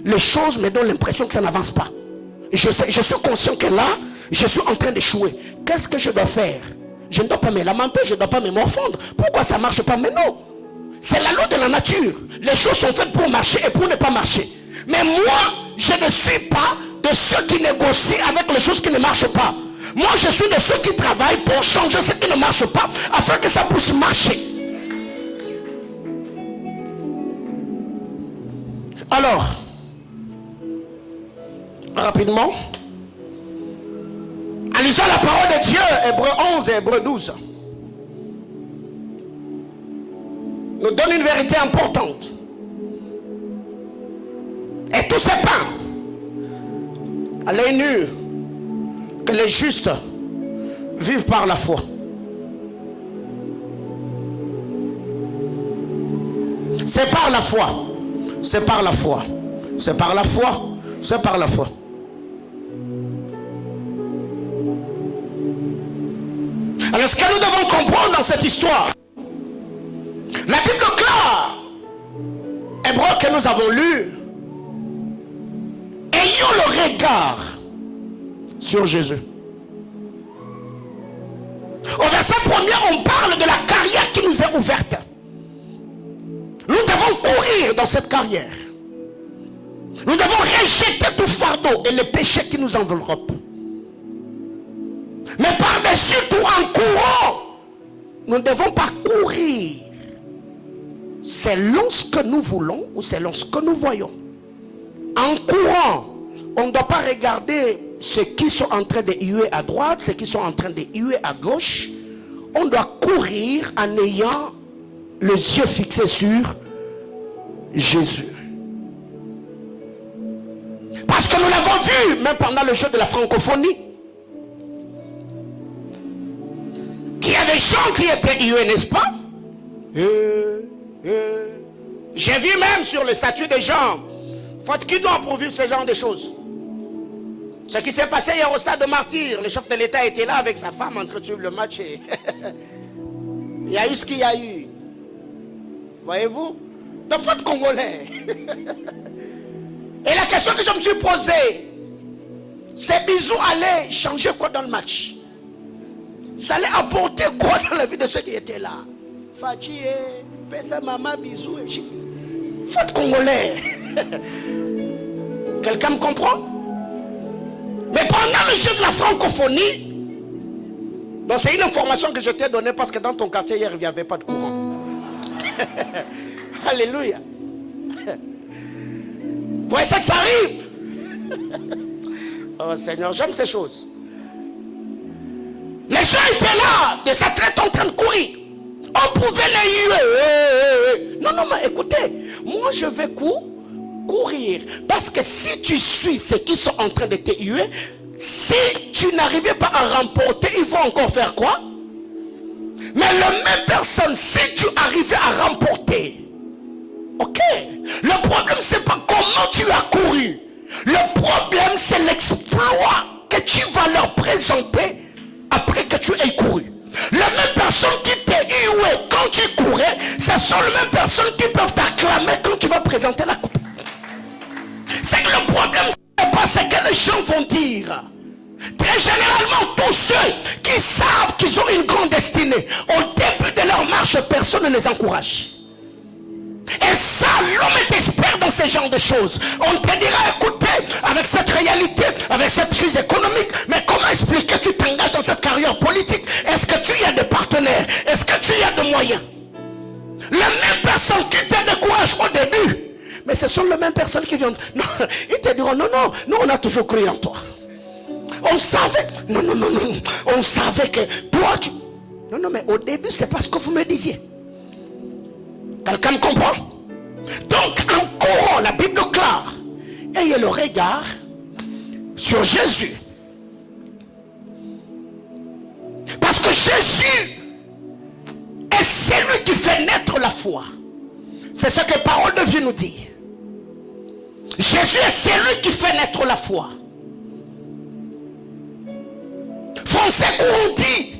Les choses me donnent l'impression que ça n'avance pas. Et je suis conscient que là, je suis en train d'échouer. Qu'est-ce que je dois faire? Je ne dois pas me lamenter, je ne dois pas me morfondre. Pourquoi ça ne marche pas? Mais non. C'est la loi de la nature. Les choses sont faites pour marcher et pour ne pas marcher. Mais moi, je ne suis pas de ceux qui négocient avec les choses qui ne marchent pas. Moi, je suis de ceux qui travaillent pour changer ce qui ne marche pas, afin que ça puisse marcher. Alors, rapidement, en lisant la parole de Dieu, Hébreux 11 et Hébreux 12, nous donne une vérité importante. Et tout ces pains, à l'œil nu, que les justes vivent par la foi. C'est par la foi. C'est par la foi. C'est par la foi. C'est par la foi. Alors ce que nous devons comprendre dans cette histoire, la Bible claire, Hébreux que nous avons lu, ayons le regard sur Jésus. Au verset 1er, on parle de la carrière qui nous est ouverte. Nous devons courir dans cette carrière. Nous devons rejeter tout fardeau et les péchés qui nous enveloppent. Mais par-dessus tout, en courant, nous ne devons pas courir selon ce que nous voulons ou selon ce que nous voyons. En courant, on ne doit pas regarder ceux qui sont en train de huer à droite, ceux qui sont en train de huer à gauche. On doit courir en ayant les yeux fixés sur Jésus. Parce que nous l'avons vu, même pendant le jeu de la francophonie, qu'il y a des gens qui étaient hués, n'est-ce pas? J'ai vu même sur les statuts des gens, faute qui doit pourvu ce genre de choses. Ce qui s'est passé hier au stade de Martyr, le chef de l'État était là avec sa femme en train de suivre le match. Et il y a eu ce qu'il y a eu. Voyez-vous? De faute congolais. Et la question que je me suis posée, c'est Bisou allait changer quoi dans le match? Ça allait apporter quoi dans la vie de ceux qui étaient là? Fachi, Pesa Mama, Bisou et Chini. Faute congolais. Quelqu'un me comprend? Mais pendant le jeu de la francophonie, donc c'est une information que je t'ai donnée parce que dans ton quartier hier il n'y avait pas de courant. Alléluia. Vous voyez ça que ça arrive? Oh Seigneur, j'aime ces choses. Les gens étaient là, des athlètes en train de courir. On pouvait les huer. Non, mais écoutez, moi je vais courir. Parce que si tu suis ceux qui sont en train de te huer, si tu n'arrivais pas à remporter, ils vont encore faire quoi? Mais la même personne, si tu arrivais à remporter, ok. Le problème, c'est pas comment tu as couru. Le problème, c'est l'exploit que tu vas leur présenter après que tu aies couru. La même personne qui t'a hué quand tu courais, ce sont les mêmes personnes qui peuvent t'acclamer quand tu vas présenter la coupe. C'est que le problème, c'est pas ce que les gens vont dire. Très généralement, tous ceux qui savent qu'ils ont une grande destinée, au début de leur marche, personne ne les encourage. Et ça, l'homme est expert dans ce genre de choses. On te dira, écoutez, avec cette réalité, avec cette crise économique, mais comment expliquer que tu t'engages dans cette carrière politique? Est-ce que tu y as des partenaires? Est-ce que tu y as des moyens? Les mêmes personnes qui te découragent au début, mais ce sont les mêmes personnes qui viennent. Non, ils te diront, non, non, nous on a toujours cru en toi. On savait, non, on savait que toi, tu... Non, mais au début, c'est pas ce que vous me disiez. Quelqu'un me comprend? Donc, en courant, la Bible claire, ayez le regard sur Jésus. Parce que Jésus est celui qui fait naître la foi. C'est ce que la parole de Dieu nous dit. Jésus est celui qui fait naître la foi. Français qu'on dit,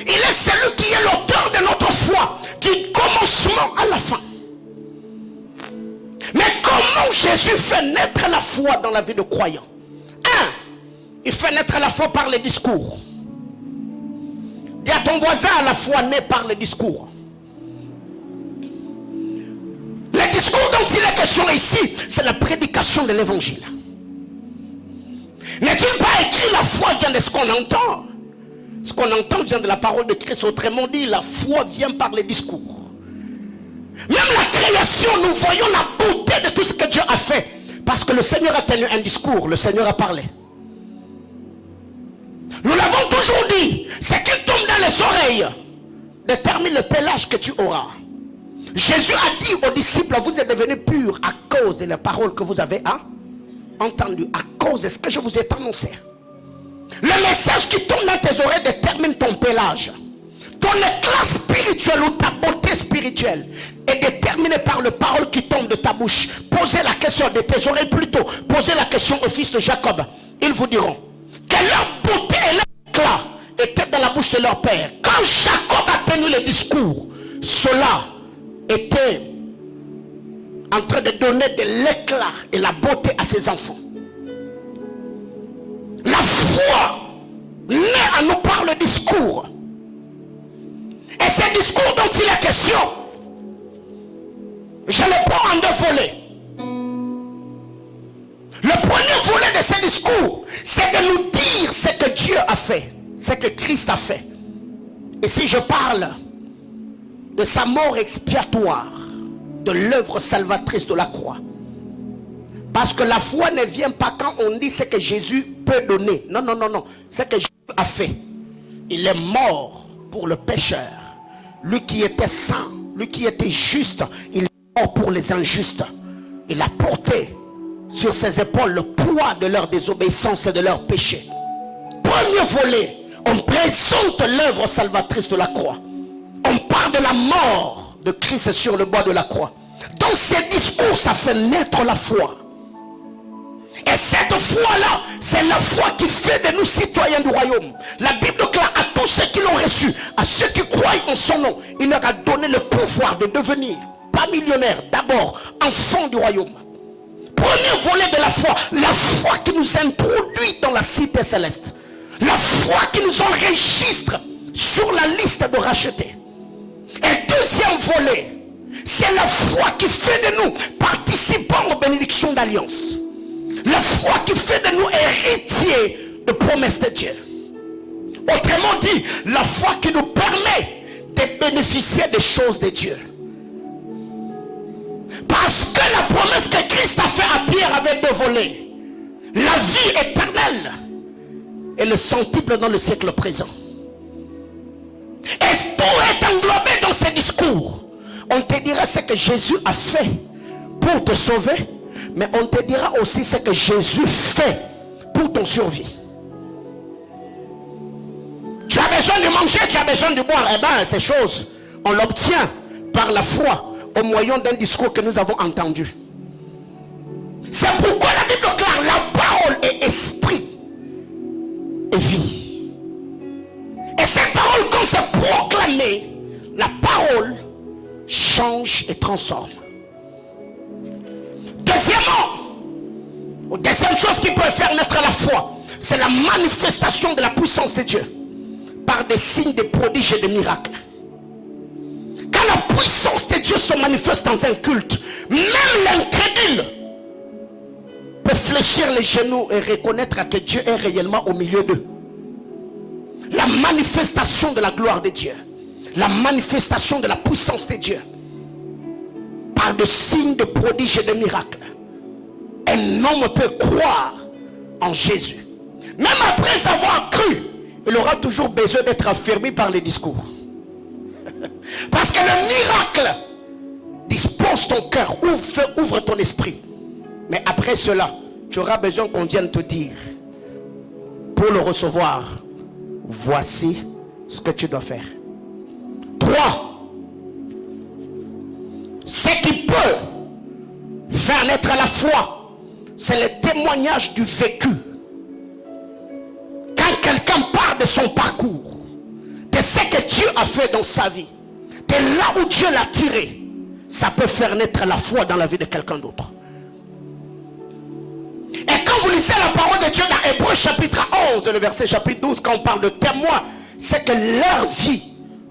il est celui qui est l'auteur de notre foi, du commencement à la fin. Mais comment Jésus fait naître la foi dans la vie de croyant? Il fait naître la foi par les discours. Dis à ton voisin, la foi naît par les discours. Les discours dont il est question ici, c'est la prédication de l'évangile. N'est-il pas écrit la foi vient de ce qu'on entend? Ce qu'on entend vient de la parole de Christ. Autrement dit, la foi vient par les discours. Même la création, nous voyons la beauté de tout ce que Dieu a fait. Parce que le Seigneur a tenu un discours, le Seigneur a parlé. Nous l'avons toujours dit, ce qui tombe dans les oreilles détermine le pelage que tu auras. Jésus a dit aux disciples, vous êtes devenus purs à cause de la parole que vous avez entendu, à cause de ce que je vous ai annoncé. Le message qui tombe dans tes oreilles détermine ton pelage. Ton éclat spirituel ou ta beauté spirituelle est déterminée par les paroles qui tombent de ta bouche. Posez la question de tes oreilles plutôt. Posez la question aux fils de Jacob. Ils vous diront que leur beauté et leur éclat étaient dans la bouche de leur père. Quand Jacob a tenu le discours, cela était en train de donner de l'éclat et la beauté à ses enfants. La foi naît à nous par le discours. Et ce discours dont il est question, je le prends en deux volets. Le premier volet de ce discours, c'est de nous dire ce que Dieu a fait, ce que Christ a fait. Et si je parle de sa mort expiatoire, de l'œuvre salvatrice de la croix, parce que la foi ne vient pas quand on dit ce que Jésus peut donner. Non. Ce que Jésus a fait. Il est mort pour le pécheur. Lui qui était saint, lui qui était juste, il est mort pour les injustes. Il a porté sur ses épaules le poids de leur désobéissance et de leur péché. Premier volet, on présente l'œuvre salvatrice de la croix. On parle de la mort de Christ sur le bois de la croix. Dans ces discours, ça fait naître la foi. Et cette foi-là, c'est la foi qui fait de nous citoyens du royaume. La Bible déclare à tous ceux qui l'ont reçu, à ceux qui croient en son nom, il leur a donné le pouvoir de devenir, pas millionnaires, d'abord enfants du royaume. Premier volet de la foi qui nous introduit dans la cité céleste. La foi qui nous enregistre sur la liste de rachetés. Et deuxième volet, c'est la foi qui fait de nous participants aux bénédictions d'alliance. La foi qui fait de nous héritiers de promesses de Dieu. Autrement dit, la foi qui nous permet de bénéficier des choses de Dieu. Parce que la promesse que Christ a faite à Pierre avait deux volets. La vie éternelle et le centuple dans le siècle présent. Et tout est englobé dans ces discours. On te dira ce que Jésus a fait pour te sauver, mais on te dira aussi ce que Jésus fait pour ton survie. Tu as besoin de manger, tu as besoin de boire. Eh bien, ces choses, on l'obtient par la foi au moyen d'un discours que nous avons entendu. C'est pourquoi la Bible déclare la parole est esprit et vie. Et cette parole, quand c'est proclamé, la parole change et transforme. Deuxièmement, deuxième chose qui peut faire naître la foi, c'est la manifestation de la puissance de Dieu par des signes, des prodiges et des miracles. Quand la puissance de Dieu se manifeste dans un culte, même l'incrédule peut fléchir les genoux et reconnaître que Dieu est réellement au milieu d'eux. La manifestation de la gloire de Dieu, la manifestation de la puissance de Dieu par des signes, de prodiges et de miracles. Un homme peut croire en Jésus. Même après avoir cru, il aura toujours besoin d'être affirmé par les discours. Parce que le miracle dispose ton cœur, ouvre ton esprit. Mais après cela, tu auras besoin qu'on vienne te dire, pour le recevoir, voici ce que tu dois faire. 3. Ce qui peut faire naître la foi, c'est le témoignage du vécu. Quand quelqu'un parle de son parcours, de ce que Dieu a fait dans sa vie, de là où Dieu l'a tiré, ça peut faire naître la foi dans la vie de quelqu'un d'autre. Et quand vous lisez la parole de Dieu dans Hébreux chapitre 11, le verset chapitre 12, quand on parle de témoins, c'est que leur vie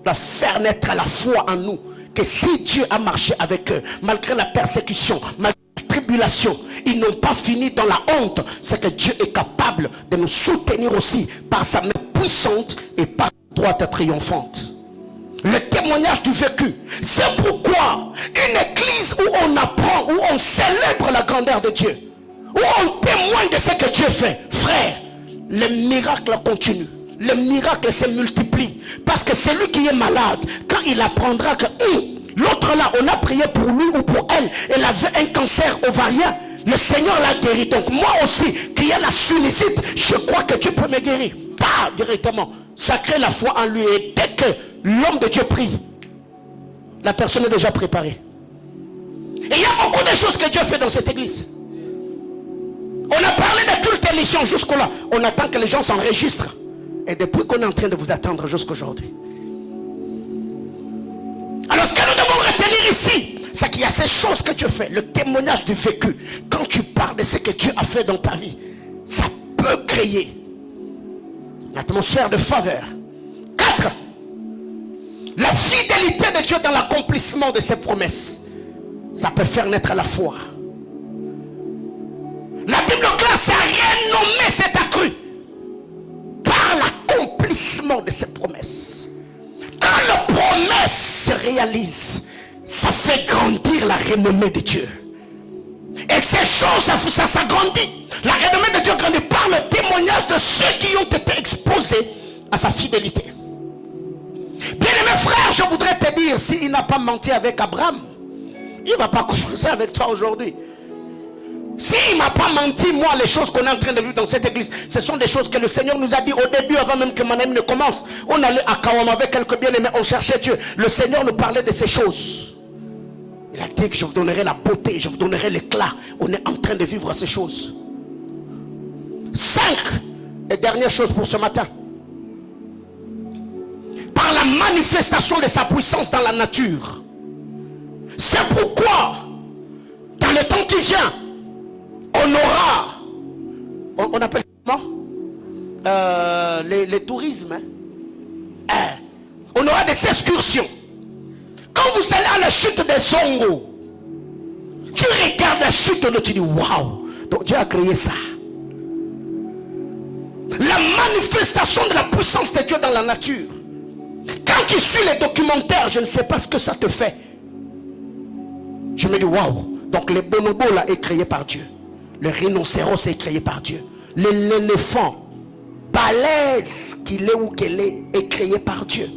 doit faire naître la foi en nous. Que si Dieu a marché avec eux, malgré la persécution, malgré la tribulation, ils n'ont pas fini dans la honte. C'est que Dieu est capable de nous soutenir aussi par sa main puissante et par sa droite triomphante. Le témoignage du vécu, c'est pourquoi une église où on apprend, où on célèbre la grandeur de Dieu, où on témoigne de ce que Dieu fait, frère, les miracles continuent. Les miracles se multiplient. Parce que celui qui est malade, quand il apprendra que l'autre là, on a prié pour lui ou pour elle, elle avait un cancer ovarien, le Seigneur l'a guéri. Donc moi aussi, qui ai la sinusite, je crois que Dieu peut me guérir. Pas directement. Ça crée la foi en lui. Et dès que l'homme de Dieu prie, la personne est déjà préparée. Et il y a beaucoup de choses que Dieu fait dans cette église. On a parlé de culte et mission jusqu'au là. On attend que les gens s'enregistrent. Et depuis qu'on est en train de vous attendre jusqu'aujourd'hui. Alors ce que nous devons retenir ici, c'est qu'il y a ces choses que Dieu fait, le témoignage du vécu. Quand tu parles de ce que Dieu a fait dans ta vie, ça peut créer une atmosphère de faveur. 4. La fidélité de Dieu dans l'accomplissement de ses promesses. Ça peut faire naître la foi. La Bible classe a renommé cet accru par l'accomplissement de ses promesses. Quand la promesse se réalise, ça fait grandir la renommée de Dieu. Et ces choses, ça s'agrandit. La renommée de Dieu grandit par le témoignage de ceux qui ont été exposés à sa fidélité. Bien-aimé frère, je voudrais te dire, s'il n'a pas menti avec Abraham, il ne va pas commencer avec toi aujourd'hui. S'il ne m'a pas menti, moi, les choses qu'on est en train de vivre dans cette église, ce sont des choses que le Seigneur nous a dit au début, avant même que mon ami ne commence. On allait à Kawam avec quelques bien-aimés, on cherchait Dieu. Le Seigneur nous parlait de ces choses. Il a dit que je vous donnerai la beauté, je vous donnerai l'éclat. On est en train de vivre ces choses. 5. Et dernière chose pour ce matin. Par la manifestation de sa puissance dans la nature. C'est pourquoi, dans le temps qui vient, on aura, on appelle comment les tourismes. On aura des excursions. Quand vous allez à la chute des Zongo, tu regardes la chute et tu dis waouh, donc Dieu a créé ça. La manifestation de la puissance de Dieu dans la nature. Quand tu suis les documentaires, je ne sais pas ce que ça te fait. Je me dis waouh, donc le bonobo là est créé par Dieu. Le rhinocéros est créé par Dieu. L'éléphant, balèze qu'il est ou qu'elle est créé par Dieu.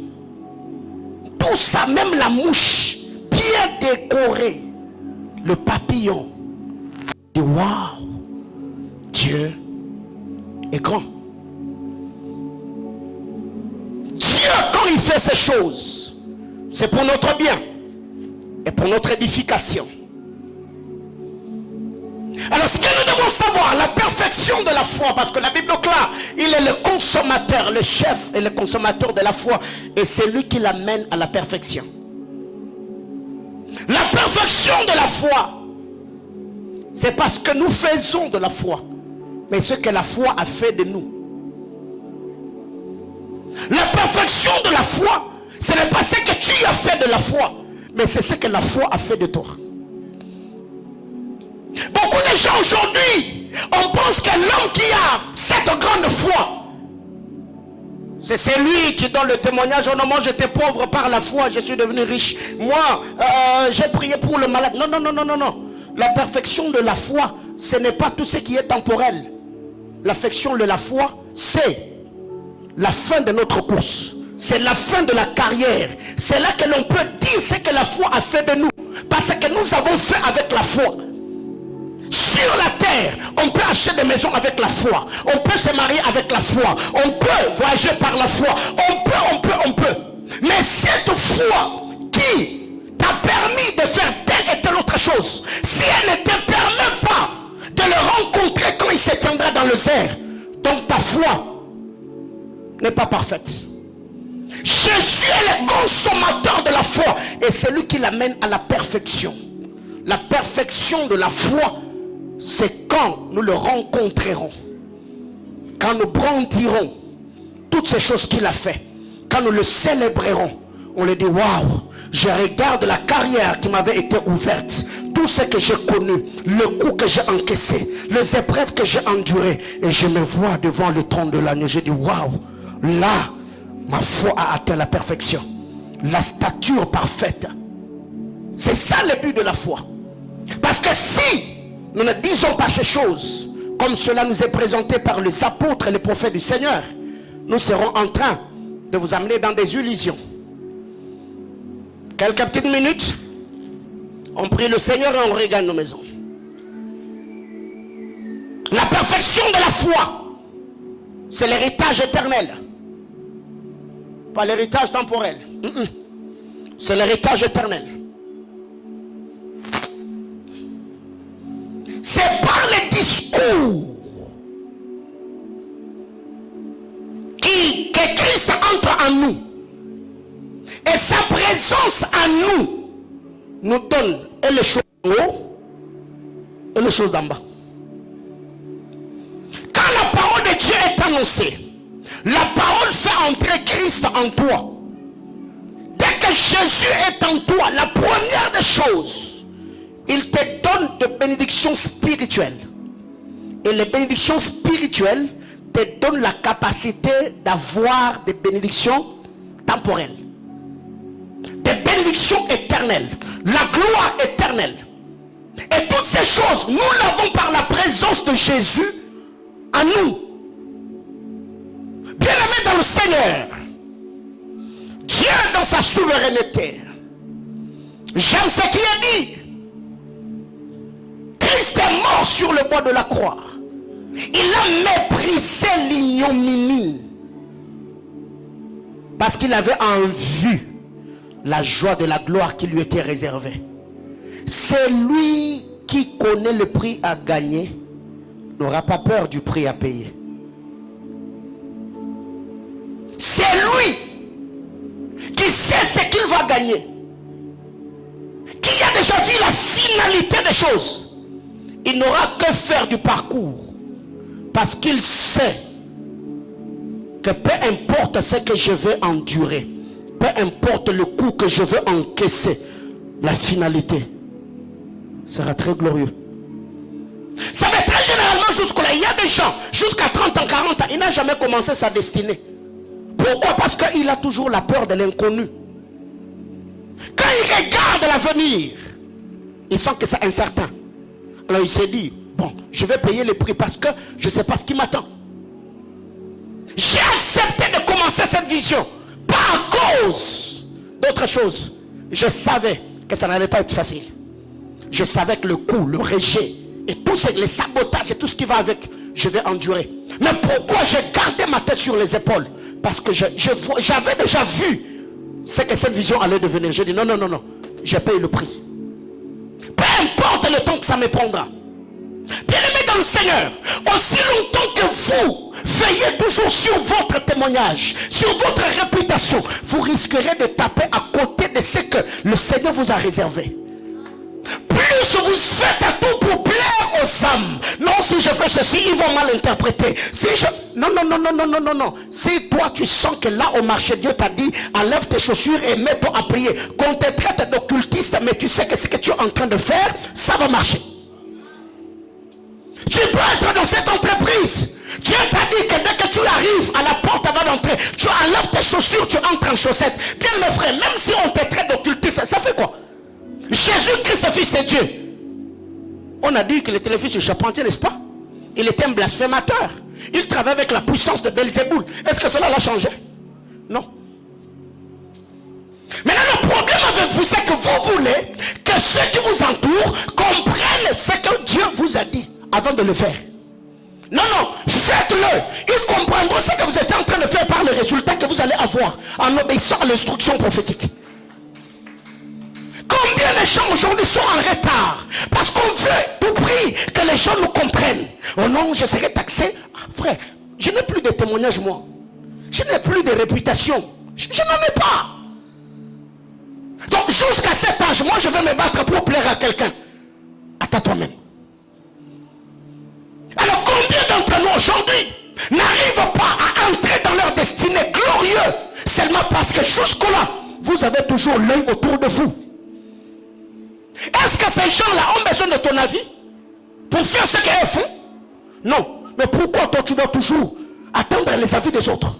Tout ça, même la mouche, bien décorée. le papillon. Et waouh, Dieu est grand. Dieu, quand il fait ces choses, c'est pour notre bien et pour notre édification. Alors ce que nous devons savoir, la perfection de la foi, parce que la Bible clare, il est le consommateur, le chef et le consommateur de la foi, et c'est lui qui l'amène à la perfection. La perfection de la foi, c'est parce que nous faisons de la foi, mais ce que la foi a fait de nous. La perfection de la foi, ce n'est pas ce que tu as fait de la foi, mais c'est ce que la foi a fait de toi. Beaucoup de gens aujourd'hui, on pense que l'homme qui a cette grande foi, c'est celui qui donne le témoignage: oh non, moi j'étais pauvre par la foi, je suis devenu riche. Moi, j'ai prié pour le malade. Non, non, non, non, non, non. La perfection de la foi, ce n'est pas tout ce qui est temporel. L'affection de la foi, c'est la fin de notre course. C'est la fin de la carrière. C'est là que l'on peut dire ce que la foi a fait de nous. Parce que nous avons fait avec la foi. Sur la terre, on peut acheter des maisons avec la foi. On peut se marier avec la foi. On peut voyager par la foi. On peut. Mais cette foi qui t'a permis de faire telle et telle autre chose, si elle ne te permet pas de le rencontrer quand il se tiendra dans le désert, donc ta foi n'est pas parfaite. Jésus est le consommateur de la foi et c'est lui qui l'amène à la perfection. La perfection de la foi, c'est quand nous le rencontrerons, quand nous brandirons toutes ces choses qu'il a fait, quand nous le célébrerons, on le dit: waouh, je regarde la carrière qui m'avait été ouverte, tout ce que j'ai connu, le coup que j'ai encaissé, les épreuves que j'ai endurées, et je me vois devant le trône de l'agneau. Je dis: waouh, là ma foi a atteint la perfection, la stature parfaite. C'est ça le but de la foi. Parce que si nous ne disons pas ces choses comme cela nous est présenté par les apôtres et les prophètes du Seigneur, nous serons en train de vous amener dans des illusions. Quelques petites minutes, on prie le Seigneur et on regagne nos maisons. La perfection de la foi, c'est l'héritage éternel, pas l'héritage temporel. C'est l'héritage éternel. C'est par les discours que Christ entre en nous, et sa présence en nous donne et les choses en haut et les choses d'en bas. Quand la parole de Dieu est annoncée, la parole fait entrer Christ en toi. Dès que Jésus est en toi, la première des choses, il te donne de bénédictions spirituelles. Et les bénédictions spirituelles te donnent la capacité d'avoir des bénédictions temporelles, des bénédictions éternelles, la gloire éternelle. Et toutes ces choses, nous l'avons par la présence de Jésus en nous. Bien-aimés dans le Seigneur, Dieu dans sa souveraineté, j'aime ce qui est dit. Christ est mort sur le bois de la croix. Il a méprisé l'ignominie parce qu'il avait en vue la joie de la gloire qui lui était réservée. C'est lui qui connaît le prix à gagner, n'aura pas peur du prix à payer. C'est lui qui sait ce qu'il va gagner, qui a déjà vu la finalité des choses. Il n'aura que faire du parcours, parce qu'il sait que peu importe ce que je vais endurer, peu importe le coup que je veux encaisser, la finalité sera très glorieuse. Ça va très généralement jusqu'à là. Il y a des gens, jusqu'à 30 ans, 40 ans, il n'a jamais commencé sa destinée. Pourquoi? Parce qu'il a toujours la peur de l'inconnu. Quand il regarde l'avenir, il sent que c'est incertain. Alors il s'est dit: bon, je vais payer le prix parce que je ne sais pas ce qui m'attend. J'ai accepté de commencer cette vision, pas à cause d'autre chose. Je savais que ça n'allait pas être facile. Je savais que le coup, le rejet, et tous les sabotages et tout ce qui va avec, je vais endurer. Mais pourquoi j'ai gardé ma tête sur les épaules? Parce que j'avais déjà vu ce que cette vision allait devenir. J'ai dit non, non, non, non. J'ai payé le prix. Peu importe le temps que ça me prendra. Bien-aimés dans le Seigneur, aussi longtemps que vous veillez toujours sur votre témoignage, sur votre réputation, vous risquerez de taper à côté de ce que le Seigneur vous a réservé. Plus vous faites à tout pour plaire aux âmes. Non, si je fais ceci, ils vont mal interpréter. Si je... Non, non, non, non, non, non, non, non. Si toi tu sens que là au marché, Dieu t'a dit, enlève tes chaussures et mets-toi à prier. Qu'on te traite d'occultiste, mais tu sais que ce que tu es en train de faire, ça va marcher. Tu peux être dans cette entreprise. Dieu t'a dit que dès que tu arrives à la porte avant d'entrer, tu enlèves tes chaussures, tu entres en chaussettes. Bien mes frères, même si on te traite d'occultiste, ça fait quoi? Jésus-Christ, le Fils de Dieu. On a dit que il était le fils du charpentier, n'est-ce pas? Il était un blasphémateur. Il travaillait avec la puissance de Belzéboul. Est-ce que cela l'a changé? Non. Maintenant, le problème avec vous, c'est que vous voulez que ceux qui vous entourent comprennent ce que Dieu vous a dit avant de le faire. Non, non, faites-le. Ils comprendront ce que vous êtes en train de faire par le résultat que vous allez avoir en obéissant à l'instruction prophétique. Combien de gens aujourd'hui sont en retard parce qu'on veut tout prix que les gens nous comprennent. Oh non, je serai taxé. Ah, frère, je n'ai plus de témoignages moi. Je n'ai plus de réputation. Je n'en ai pas. Donc jusqu'à cet âge, moi je vais me battre pour plaire à quelqu'un. Attends toi-même. Alors combien d'entre nous aujourd'hui n'arrivent pas à entrer dans leur destinée glorieuse seulement parce que jusque-là, vous avez toujours l'œil autour de vous. Est-ce que ces gens-là ont besoin de ton avis pour faire ce qu'ils font? Non. Mais pourquoi toi tu dois toujours attendre les avis des autres?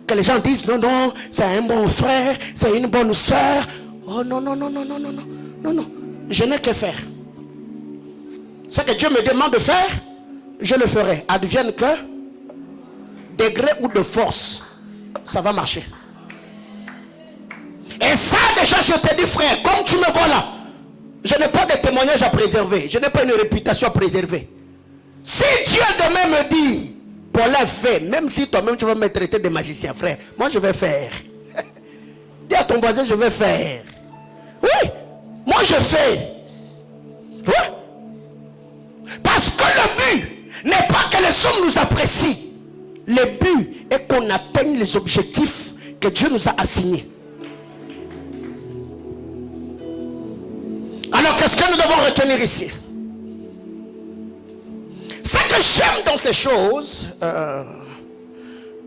Que les gens disent non, non, c'est un bon frère, c'est une bonne soeur. Oh non, non, non, non, non, non, non, non, non. Je n'ai que faire. Ce que Dieu me demande de faire, je le ferai. Advienne que degré ou de force, ça va marcher. Et ça déjà je te dis frère, comme tu me vois là, je n'ai pas de témoignage à préserver. Je n'ai pas une réputation à préserver. Si Dieu demain me dit, Paulin fait, même si toi-même tu vas me traiter de magicien, frère, moi je vais faire. Dis à ton voisin, je vais faire. Oui, moi je fais. Oui. Parce que le but n'est pas que les hommes nous apprécient. Le but est qu'on atteigne les objectifs que Dieu nous a assignés. Alors qu'est-ce que nous devons retenir ici? Ce que j'aime dans ces choses,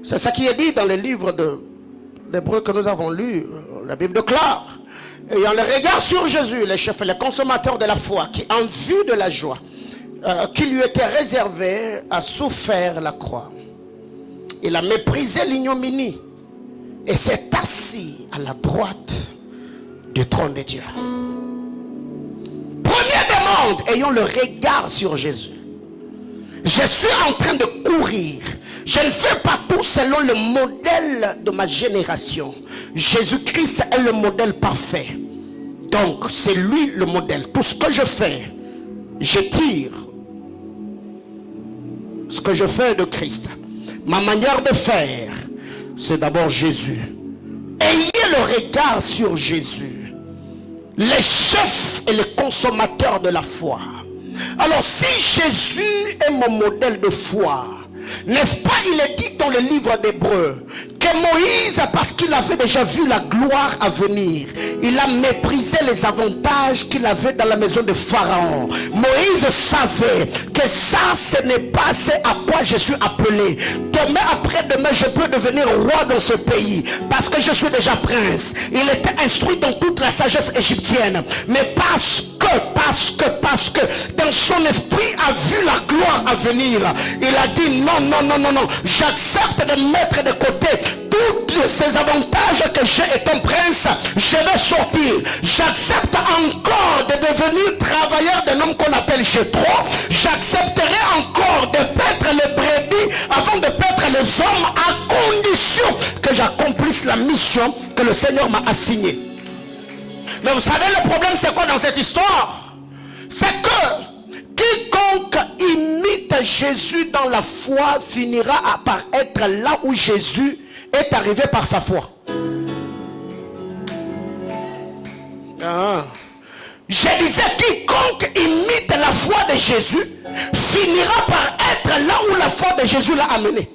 c'est ce qui est dit dans les livres d'Hébreux que nous avons lus, la Bible déclare, ayant le regard sur Jésus, le chef et le consommateur de la foi, qui en vue de la joie qui lui était réservée a souffert la croix. Il a méprisé l'ignominie et s'est assis à la droite du trône de Dieu. Premier demande, ayons le regard sur Jésus. Je suis en train de courir. Je ne fais pas tout selon le modèle de ma génération. Jésus-Christ est le modèle parfait. Donc c'est lui le modèle. Tout ce que je fais, je tire ce que je fais de Christ. Ma manière de faire, c'est d'abord Jésus. Ayez le regard sur Jésus, le chef et le consommateur de la foi. Alors si Jésus est mon modèle de foi, n'est-ce pas, il est dit dans le livre d'Hébreux que Moïse, parce qu'il avait déjà vu la gloire à venir, il a méprisé les avantages qu'il avait dans la maison de Pharaon. Moïse savait que ça, ce n'est pas ce à quoi je suis appelé. Demain, après-demain, je peux devenir roi dans ce pays parce que je suis déjà prince. Il était instruit dans toute la sagesse égyptienne, mais parce que dans son esprit a vu la gloire à venir, il a dit non, non, non, non, non, j'accepte de mettre de côté tous ces avantages que j'ai étant prince. Je vais sortir. J'accepte encore de devenir travailleur d'un homme qu'on appelle Jéthro. J'accepterai encore de paître les brebis avant de paître les hommes, à condition que j'accomplisse la mission que le Seigneur m'a assignée. Mais vous savez le problème c'est quoi dans cette histoire? c'est que quiconque imite Jésus dans la foi finira par être là où Jésus est arrivé par sa foi. Je disais, quiconque imite la foi de Jésus finira par être là où la foi de Jésus l'a amené.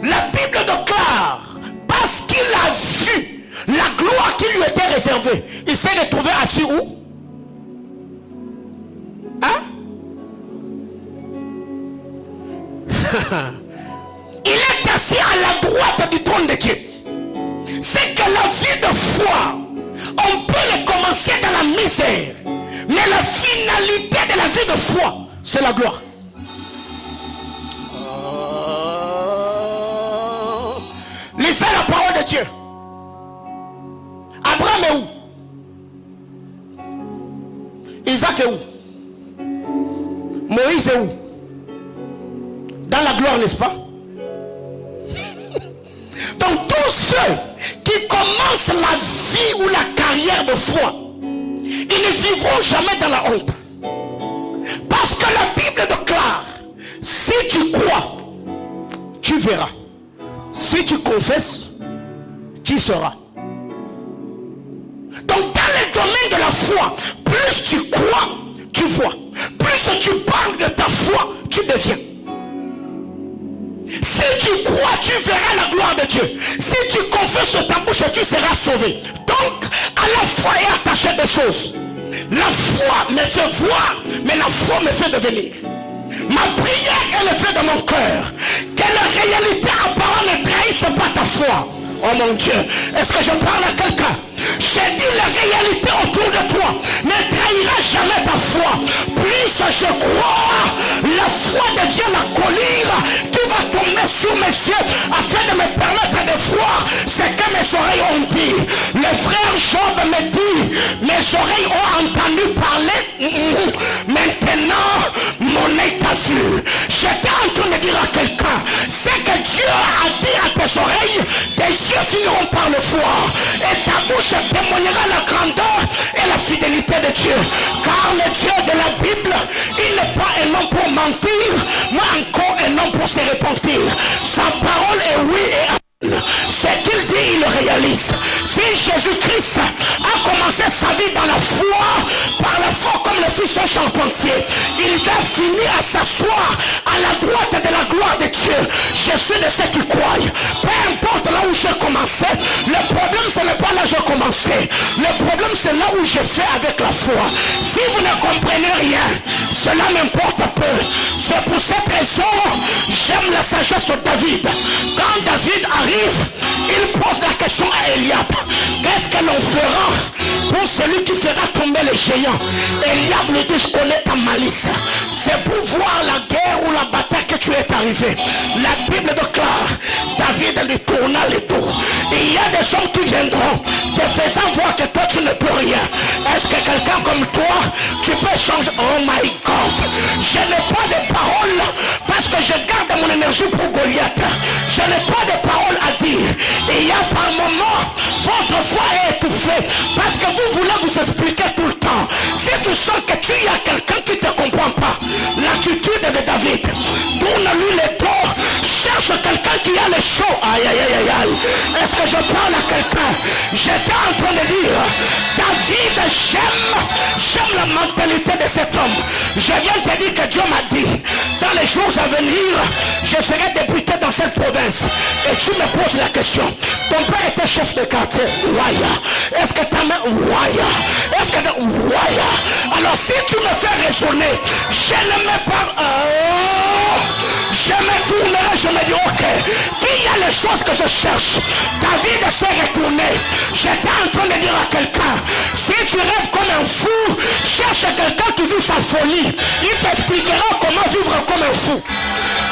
La Bible déclare, parce qu'il a vu la gloire qui lui était réservée, il s'est retrouvé assis où? Hein? Il est assis à la droite du trône de Dieu. C'est que la vie de foi, on peut le commencer dans la misère, mais la finalité de la vie de foi, c'est la gloire. Lisez la parole de Dieu. Abraham est où? Isaac est où? Moïse est où? Dans la gloire, n'est-ce pas? Donc tous ceux qui commencent la vie ou la carrière de foi, ils ne vivront jamais dans la honte. Parce que la Bible déclare, si tu crois, tu verras. Si tu confesses, tu seras. Donc dans le domaine de la foi, plus tu crois, tu vois. Plus tu parles de ta foi, tu deviens. Si tu crois, tu verras la gloire de Dieu. Si tu confesses de ta bouche, tu seras sauvé. Donc, à la foi est attachée des choses. La foi me fait voir, mais la foi me fait devenir. Ma prière est le fait de mon cœur. Que la réalité apparente ne trahisse pas ta foi. Oh mon Dieu, est-ce que je parle à quelqu'un? J'ai dit, la réalité autour de toi ne trahira jamais ta foi. Plus je crois, la foi devient la colère qui va tomber sur mes yeux afin de me permettre de voir ce que mes oreilles ont dit. Le frère Job me dit, mes oreilles ont entendu parler, maintenant mon œil t'a vu. J'étais en train de dire à quelqu'un, c'est que Dieu a dit à tes oreilles, tes yeux finiront par le voir et ta bouche témoignera la grandeur et la fidélité de Dieu. Car le Dieu de la Bible, il n'est pas un homme pour mentir, mais encore un homme pour se repentir. Sa parole est oui et amen. Ce qu'il dit, il le réalise. Si Jésus-Christ a commencé sa vie dans la foi, par la foi comme le fils d'un charpentier, il a fini à s'asseoir à la droite de la gloire de Dieu. Je suis de ceux qui croient. Peu importe là où j'ai commencé, le problème ce n'est pas là où j'ai commencé. Le problème c'est là où je fais avec la foi. Si vous ne comprenez rien, cela m'importe peu. C'est pour cette raison, j'aime la sagesse de David. Quand David arrive, il pose la question à Eliab. Qu'est-ce que l'on fera pour celui qui fera tomber les géants? Eliab lui dit, je connais ta malice. C'est pour voir la guerre ou la bataille que tu es arrivé. La Bible déclare, David lui tourna le dos. Et il y a des hommes qui viendront te faisant voir que toi tu ne peux rien. Est-ce que quelqu'un comme toi, tu peux changer? Oh my God, je n'ai pas de parole parce que je garde mon énergie pour Goliath. Je n'ai pas de parole à dire. Et il y a par moment, votre foi est étouffée parce que vous voulez vous expliquer tout le temps. Si tu sens que tu y a quelqu'un qui ne te comprend pas, l'attitude de David, tourne-lui le dos, cherche quelqu'un qui a le chaud. Aïe aïe aïe aïe aïe. Est-ce que je parle à quelqu'un? J'étais en train de dire, David, j'aime la mentalité de cet homme. Je viens de te dire que Dieu m'a dit, dans les jours à venir, je serai député dans cette province. Et tu me poses la question, ton père était chef de quartier, Ouaya. Est-ce que ta mère, Ouaya? Est-ce que Ouaya? Alors si tu me fais raisonner, je ne me parle, je me tournerai, je me dis ok, qui y a les choses que je cherche? David s'est retourné. J'étais en train de dire à quelqu'un, si tu rêves comme un fou, cherche quelqu'un qui vit sa folie. Il t'expliquera comment vivre comme un fou.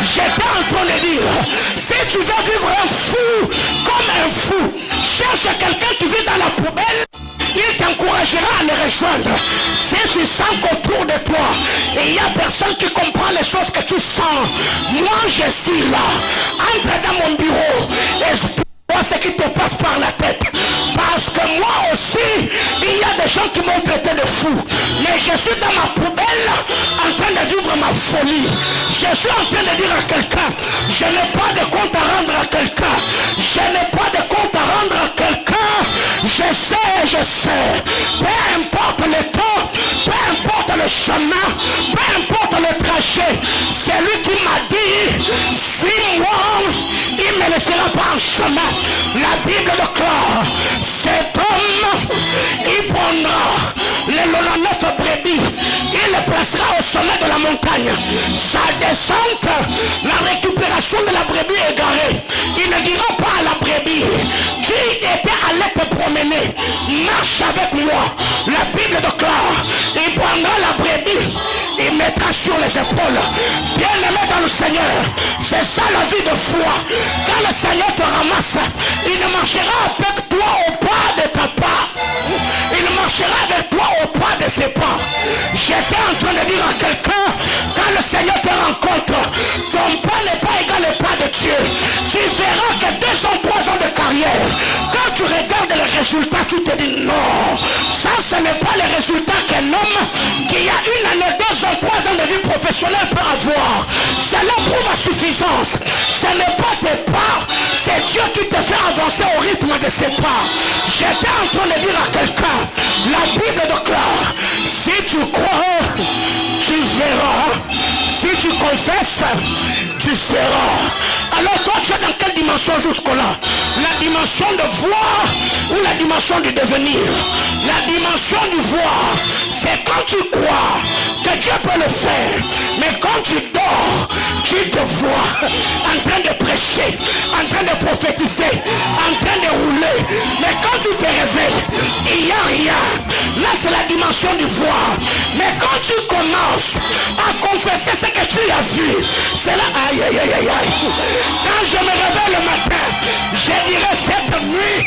J'étais en train de dire, si tu veux vivre un fou comme un fou, cherche quelqu'un qui vit dans la poubelle. Il t'encouragera à le rejoindre. Si tu sens qu'autour de toi, il n'y a personne qui comprend les choses que tu sens, moi je suis là. Entre dans mon bureau, explique-moi ce qui te passe par la tête. Parce que moi aussi, il y a des gens qui m'ont traité de fou. Mais je suis dans ma poubelle. folie. Je suis en train de dire à quelqu'un, je n'ai pas de compte à rendre à quelqu'un. Je n'ai pas de compte à rendre à quelqu'un. Je sais. Peu importe le temps, peu importe le chemin, peu importe le trajet. C'est lui qui m'a dit, suis-moi, il ne me laissera pas en chemin. La Bible déclare, cet homme, il prendra les 99 brebis, il les placera au sommet de la montagne. Sa descente, la récupération de la brebis égarée. Il ne dira pas à la brebis qui était allé te promener, marche avec moi. La Bible déclare, il prendra la brebis, il mettra sur les épaules. Bien-aimé dans le Seigneur, c'est ça la vie de foi. Quand le Seigneur te ramasse, il ne marchera avec toi au pas de ta pas. Il marchera avec toi au pas de ses pas. J'étais en train de dire à quelqu'un, quand le Seigneur te rencontre, ton pas n'est pas égal au pas de Dieu. Tu verras que 2 ans, 3 ans de carrière, quand tu regardes les résultats, tu te dis non, ça ce n'est pas les résultats qu'un homme qui a 1 année, 2 ans, 3 ans de vie professionnelle peut avoir. Cela prouve à suffisance. Ce n'est pas tes pas, c'est Dieu qui te fait avancer au rythme de ses pas. J'étais en train de dire à quelqu'un, la Bible déclare, si tu crois, tu verras. Si tu confesses, tu seras. Alors toi, tu es dans quelle dimension jusque-là? La dimension de voir ou la dimension du devenir? La dimension du voir, c'est quand tu crois que Dieu peut le faire. Mais quand tu dors, tu te vois en train de prêcher, en train de prophétiser, en train de rouler. Mais quand tu te réveilles, il n'y a rien. Là, c'est la dimension du voir. Mais quand tu commences à confesser ce que tu as vu, c'est là, aïe, aïe, aïe, aïe, aïe. Quand je me réveille le matin, je dirais cette nuit,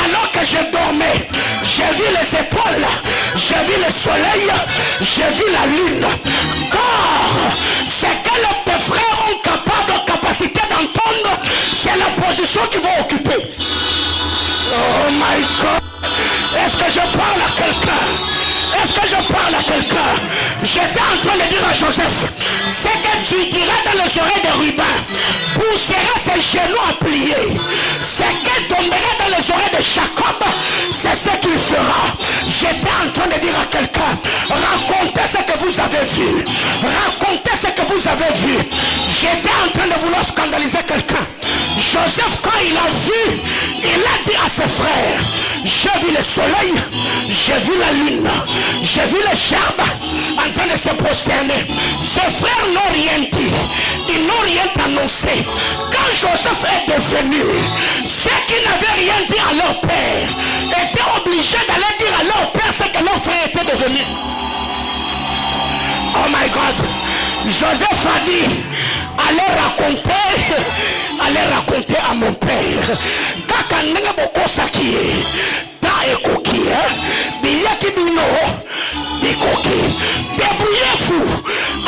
alors que je dormais, j'ai vu les étoiles, j'ai vu le soleil, j'ai vu la lune. Car ce que tes frères ont capacité d'entendre, c'est la position qu'ils vont occuper. Oh my God. Est-ce que je parle à quelqu'un? Est-ce que je parle à quelqu'un? J'étais en train de dire à Joseph, ce que tu diras dans les oreilles de Ruben poussera ses genoux à plier. Ce qui tombera dans les oreilles de Jacob, c'est ce qu'il fera. J'étais en train de dire à quelqu'un, racontez ce que vous avez vu. Racontez ce que vous avez vu. J'étais en train de vouloir scandaliser quelqu'un. Joseph, quand il a vu, il a dit à ses frères, j'ai vu le soleil, j'ai vu la lune, j'ai vu les gerbes en train de se prosterner. Ses frères n'ont rien dit, ils n'ont rien annoncé. Quand Joseph est devenu, ceux qui n'avaient rien dit à leur père étaient obligés d'aller dire à leur père ce que leur frère était devenu. Oh my God. Joseph a dit, allez raconter à mon père. Débrouillez-vous,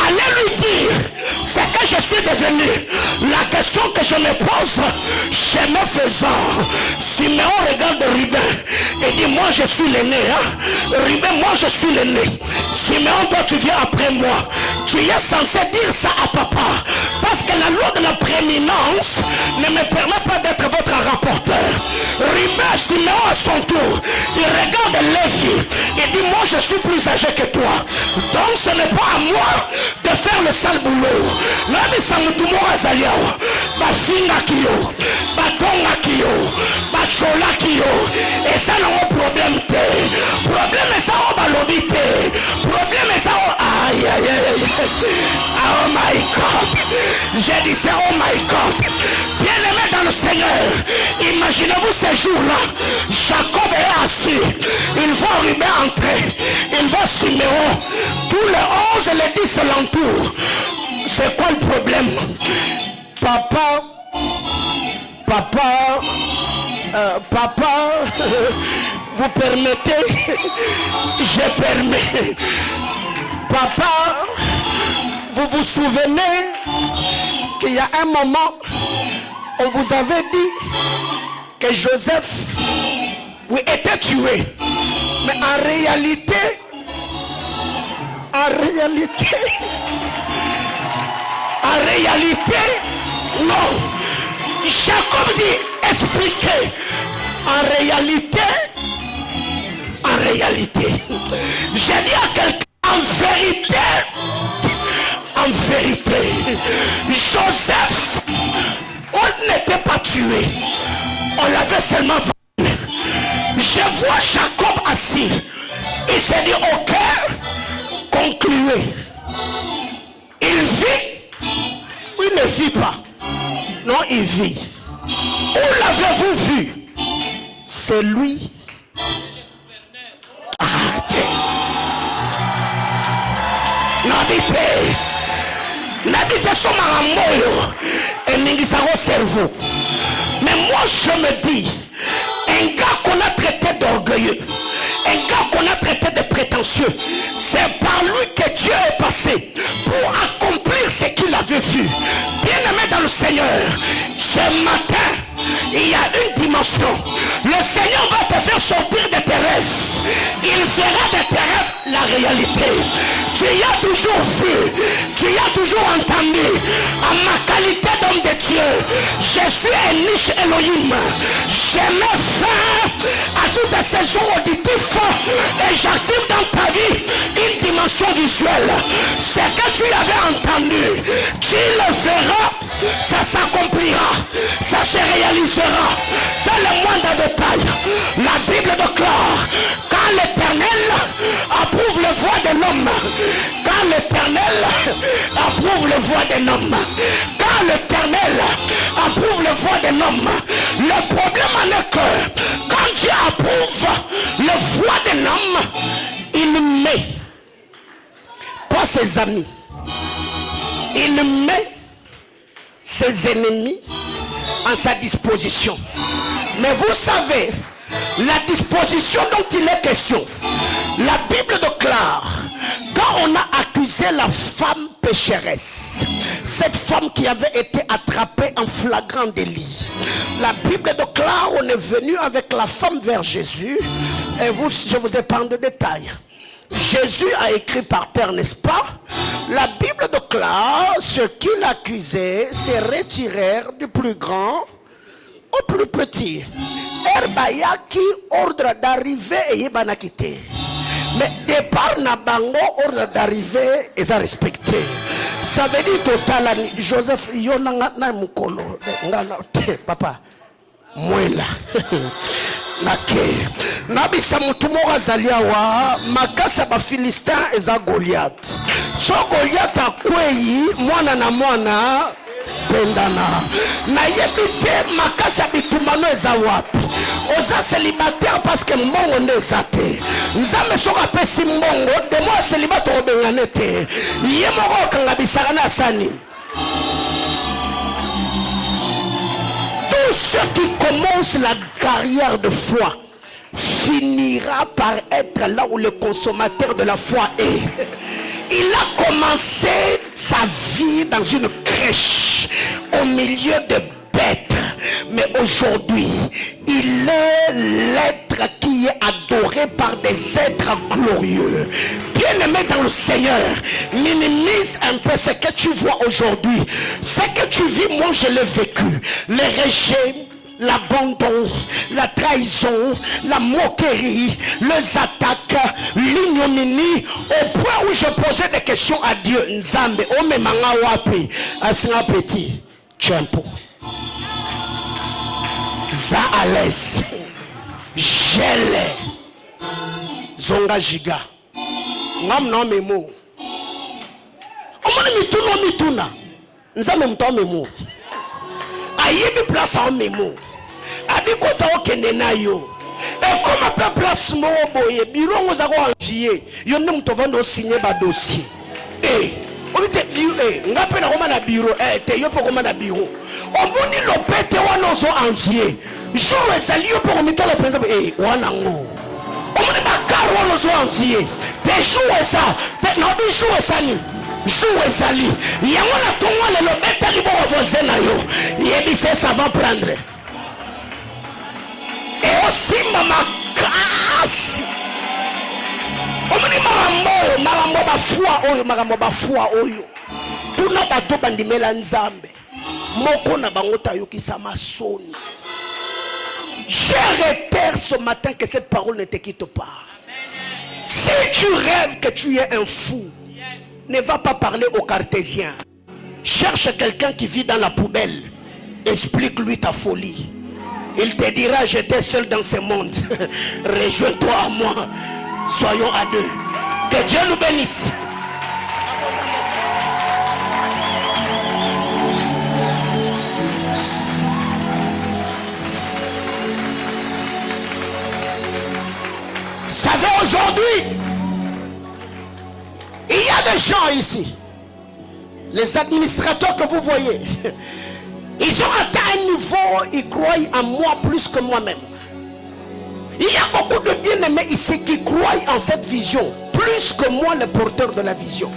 allez lui dire ce que je suis devenu. La question que je me pose, chemin faisant, Siméon regarde Ruben et dit, moi je suis l'aîné, hein? Ruben, moi je suis l'aîné. Siméon, toi tu viens après moi. Tu es censé dire ça à papa, parce que la loi de la prééminence ne me permet pas d'être votre rapporteur. Ruben, Siméon à son tour, il regarde Lévi et dit, moi je suis plus âgé que toi, donc ce n'est pas à moi de faire le sale boulot. Nani samutumora zaliao, bafinga kio, batonga kio, bachola kio, et ça n'a pas problème te. Problème est ça au balobité. Problème est ça au aïe aïe aïe. Oh my God. J'ai dit ça, oh my God. Bien aimé dans le Seigneur, imaginez-vous ces jours-là. Jacob est assis, il voit Ruben entrer, il voit Siméon, tous les 11 et les 10 l'entourent. C'est quoi le problème? Papa, vous permettez? Je permets. Papa, vous vous souvenez qu'il y a un moment, on vous avait dit que Joseph, oui, était tué. Mais en réalité, En réalité, non. Jacob dit expliquer. En réalité, j'ai dit à quelqu'un, en vérité, Joseph, on n'était pas tué, on l'avait seulement vendu. Je vois Jacob assis, il s'est dit ok, concluez. Il vit ou il ne vit pas? Non, il vit. Où l'avez-vous vu? C'est lui. N'habitez sur ma moyo et n'ingisaro cerveau. Mais moi je me dis, un gars qu'on a traité d'orgueilleux, un gars qu'on a traité de prétentieux, c'est par lui que Dieu est passé pour accomplir ce qu'il avait vu. Bien-aimé dans le Seigneur, ce matin, il y a une dimension. Le Seigneur va te faire sortir de tes rêves. Il fera de tes rêves la réalité. Tu y as toujours vu, tu y as toujours entendu. En ma qualité d'homme de Dieu, je suis un niche Elohim. Je mets fin à toutes ces saisons auditives et j'active dans ta vie une dimension visuelle. Ce que tu avais entendu, tu le verras, ça s'accomplira, ça se réalisera dans le moindre détail. La Bible déclare, quand l'Éternel approuve le voie de l'homme, quand l'Éternel approuve le voie d'un homme, quand l'Éternel approuve le voie d'un homme, le problème en est que quand Dieu approuve le voie d'un homme, il met pas ses amis, il met ses ennemis en sa disposition. Mais vous savez, la disposition dont il est question, la Bible déclare, quand on a accusé la femme pécheresse, cette femme qui avait été attrapée en flagrant délit, la Bible déclare, on est venu avec la femme vers Jésus, et je vous épargne de détails. Jésus a écrit par terre, n'est-ce pas? La Bible déclare, ceux qui l'accusaient se retirèrent du plus grand au plus petit. Herbayaki ordre d'arriver et Yebanakite. Mais départ na bango ordre d'arriver et ça respecté. Ça veut dire total Joseph Yonanga na mukolo. Papa, moi là. Nake nabisa mutumo azalia wa makasa ba Filistin eza Goliath. So Goliath akweyi mwana na mwana pendana. Na yebite makasa bitumano eza wapi. Oza célibataire parce que mbongo ndeza te. Nzambe soka pesi mbongo de moi célibataire obengane te. Yemoko kanga bisaka na sani. Ceux qui commencent la carrière de foi finira par être là où le consommateur de la foi est. Il a commencé sa vie dans une crèche au milieu de bêtes, mais aujourd'hui il est l'être qui est adoré par des êtres glorieux. Bien-aimé dans le Seigneur, minimise un peu ce que tu vois aujourd'hui. Ce que tu vis, moi je l'ai vécu. Le rejet, l'abandon, la trahison, la moquerie, les attaques, l'ignominie, au point où je posais des questions à Dieu. Nzambe, ome manga wapi, asinga petit, tchempo. Za à l'aise, gele, zonga giga. Ngam no memo. Omoni mituna. Nzambe mto memo. Ayebi place en memo. Abi kota okende na yo. Et comme après place mo boye, bureau ngo zako envier. Yo ne mto vando signer ba dossier. Obite ngape na koma na bureau, te yo po koma na bureau. Omoni lopete wana zo envier. Jour ezali yo po komita la penza wana ngo. Omoni bakaro wana zo envier. Te jouer ça, te na bi jouer ça ni. Jouer sali. Yango na tonga le lobeta libo voisin na yo. Yebi ça va prendre. Et aussi mama kasi. Omoni marambo ba foi oyo, marambo ba foi oyo. tuna bato bandimela nzambe moko na bango tayokisa masoni. Je réitère ce matin que cette parole ne te quitte pas. Si tu rêves que tu es un fou, ne va pas parler aux cartésiens. Cherche quelqu'un qui vit dans la poubelle. Explique-lui ta folie. Il te dira, j'étais seul dans ce monde. Rejoins-toi à moi. Soyons à deux. Que Dieu nous bénisse. Vous savez, aujourd'hui, il y a des gens ici, les administrateurs que vous voyez, ils ont atteint un niveau, ils croient en moi plus que moi-même. Il y a beaucoup de bien-aimés ici qui croient en cette vision, plus que moi, le porteur de la vision.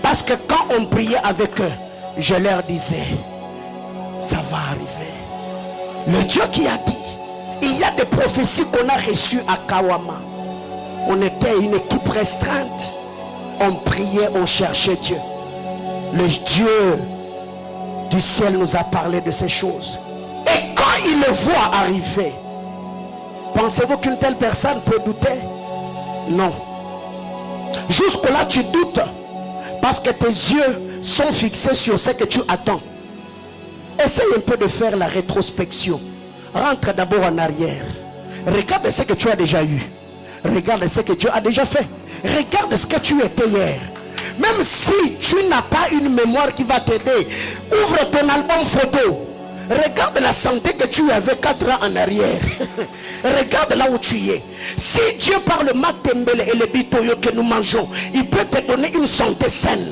Parce que quand on priait avec eux, je leur disais, ça va arriver. Le Dieu qui a dit, il y a des prophéties qu'on a reçues à Kawama. On était une équipe restreinte. On priait, on cherchait Dieu. Le Dieu du ciel nous a parlé de ces choses. Et quand il le voit arriver, pensez-vous qu'une telle personne peut douter? Non. Jusque-là, tu doutes. Parce que tes yeux sont fixés sur ce que tu attends. Essaye un peu de faire la rétrospection. Rentre d'abord en arrière. Regarde ce que tu as déjà eu. Regarde ce que Dieu a déjà fait. Regarde ce que tu étais hier. Même si tu n'as pas une mémoire qui va t'aider, ouvre ton album photo. Regarde la santé que tu avais 4 ans en arrière. Regarde là où tu es. Si Dieu par le matembele et le bitoyo que nous mangeons, il peut te donner une santé saine.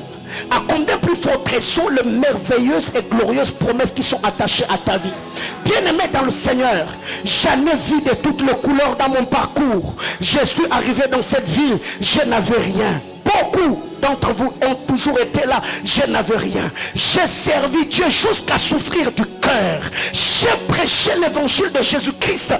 À combien plus fortes sont les merveilleuses et glorieuses promesses qui sont attachées à ta vie. Bien-aimé dans le Seigneur, j'en ai vu de toutes les couleurs dans mon parcours. Je suis arrivé dans cette ville, je n'avais rien. Beaucoup d'entre vous ont toujours été là, je n'avais rien. J'ai servi Dieu jusqu'à souffrir du cœur. J'ai prêché l'évangile de Jésus-Christ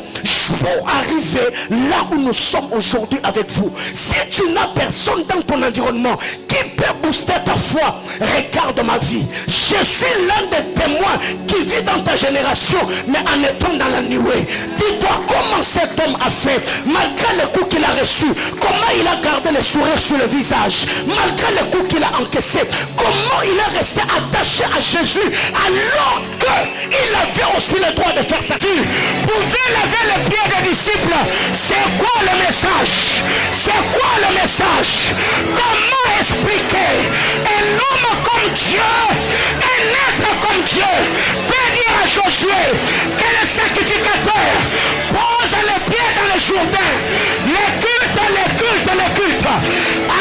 pour arriver là où nous sommes aujourd'hui avec vous. Si tu n'as personne dans ton environnement qui peut booster ta foi, regarde ma vie. Je suis l'un des témoins qui vit dans ta génération, mais en étant dans la nuée. Dis-toi comment cet homme a fait, malgré le coup qu'il a reçu, comment il a gardé le sourire sur le visage, malgré le coup qu'il a encaissé, comment il est resté attaché à Jésus alors qu'il avait aussi le droit de faire ça. Tu pouvais laver les pieds des disciples. C'est quoi le message? C'est quoi le message? Comment expliquer un homme comme Dieu, un être comme Dieu peut dire à Josué que le sacrificateur pose les pieds dans le Jourdain? Les cultes, les cultes, les cultes.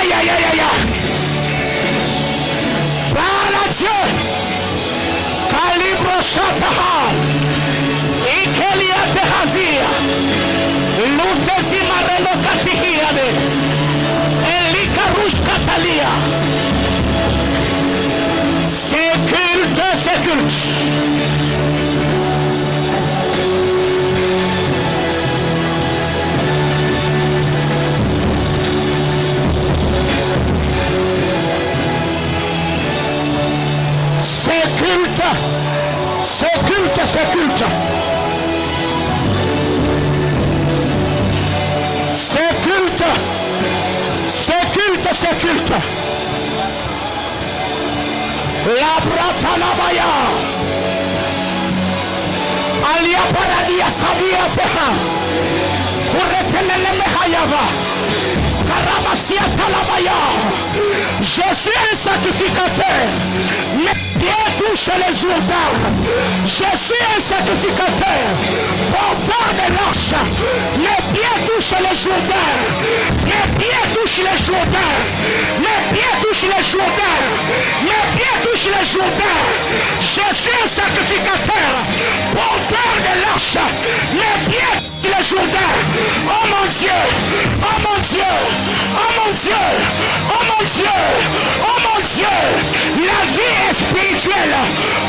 Aïe, aïe, aïe, aïe, aïe. Parle à Dieu. Calibre Shataha. Ikelia Tehazia. Lutezi Marelo Katihiade. Elika Rouge Katalia. C'est culte, c'est culte. C'est culte, c'est culte, c'est culte. C'est culte, c'est culte, c'est culte. La brata la baya. Alia paradia savia teha. Kuretelele mehayava. Karamasia talabaya. Je suis un sacrificateur. Mes pieds touchent les Jourdains. Je suis un sacrificateur. Porteur de l'arche. Mes pieds touchent les Jourdains. Mes pieds touchent les Jourdains. Mes pieds touchent les Jourdains. Mes pieds touchent les Jourdains. Je suis un sacrificateur. Porteur de l'arche. Mes pieds touchent les Jourdains. Oh mon Dieu. Oh mon Dieu. Oh mon Dieu. Oh mon Dieu. Oh mon Dieu. La vie est spirituelle.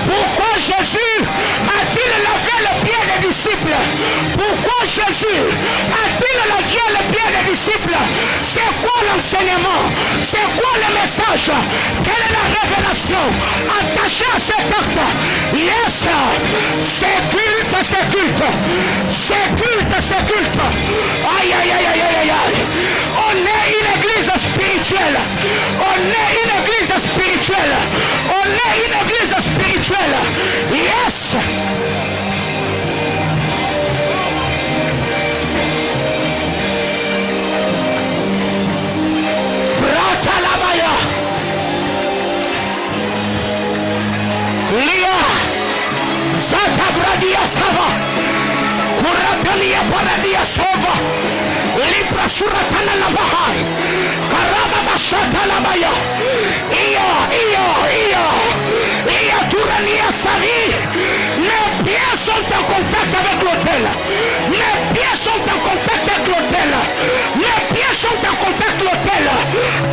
Pourquoi Jésus a-t-il lavé le pied des disciples? Pourquoi Jésus a-t-il lavé le pied des disciples? C'est quoi la l'enseignement? C'est quoi le message? Quelle est la révélation attachée à cet acte? Yes, c'est culte, c'est culte. C'est culte, c'est culte. Aïe, aïe, aïe, aïe, aïe, aïe. On est une église spirituelle. On est une église spirituelle. On est une église spirituelle. Yes. Bratalabaya. Lia. Zatabradia Sava. Kuratalia Paradia Sova. Libra Suratana Labahai. Karaba Bashata Labaya. Ia Turania Sari. Mes pieds sont en contact avec l'autel. Mes pieds sont en contact avec l'autel. Mes pieds sont en contact avec l'autel.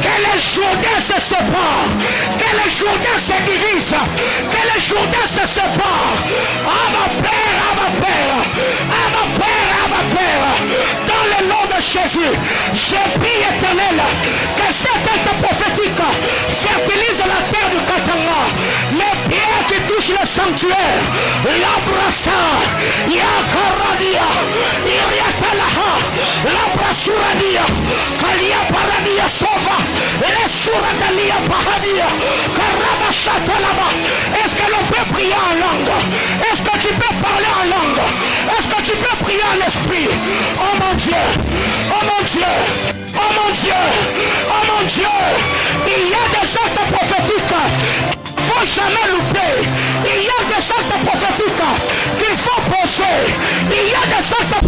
Que les Jourdains se séparent. Que les Jourdains se divisent. Que les Jourdains se séparent. Abba Père, Abba Père. Abba Père, Abba Père. Dans le nom de Jésus, je prie éternel que cet acte prophétique fertilise la terre du Katanga. Les pierres qui touchent le sanctuaire, l'abrassa, Yakaradia, Iriatalaha, l'abrassuradia, Kalia Paradia Sova, les Suradalia Paradia, Karabachatalaba. Est-ce que l'on peut prier en langue? Est-ce que tu peux parler en langue? Est-ce que tu peux prier en esprit? Oh mon Dieu, oh mon Dieu, oh mon Dieu, oh mon Dieu. Il y a des actes prophétiques qu'il ne faut jamais louper. Il y a des actes prophétiques qu'il faut poser. Il y a des actes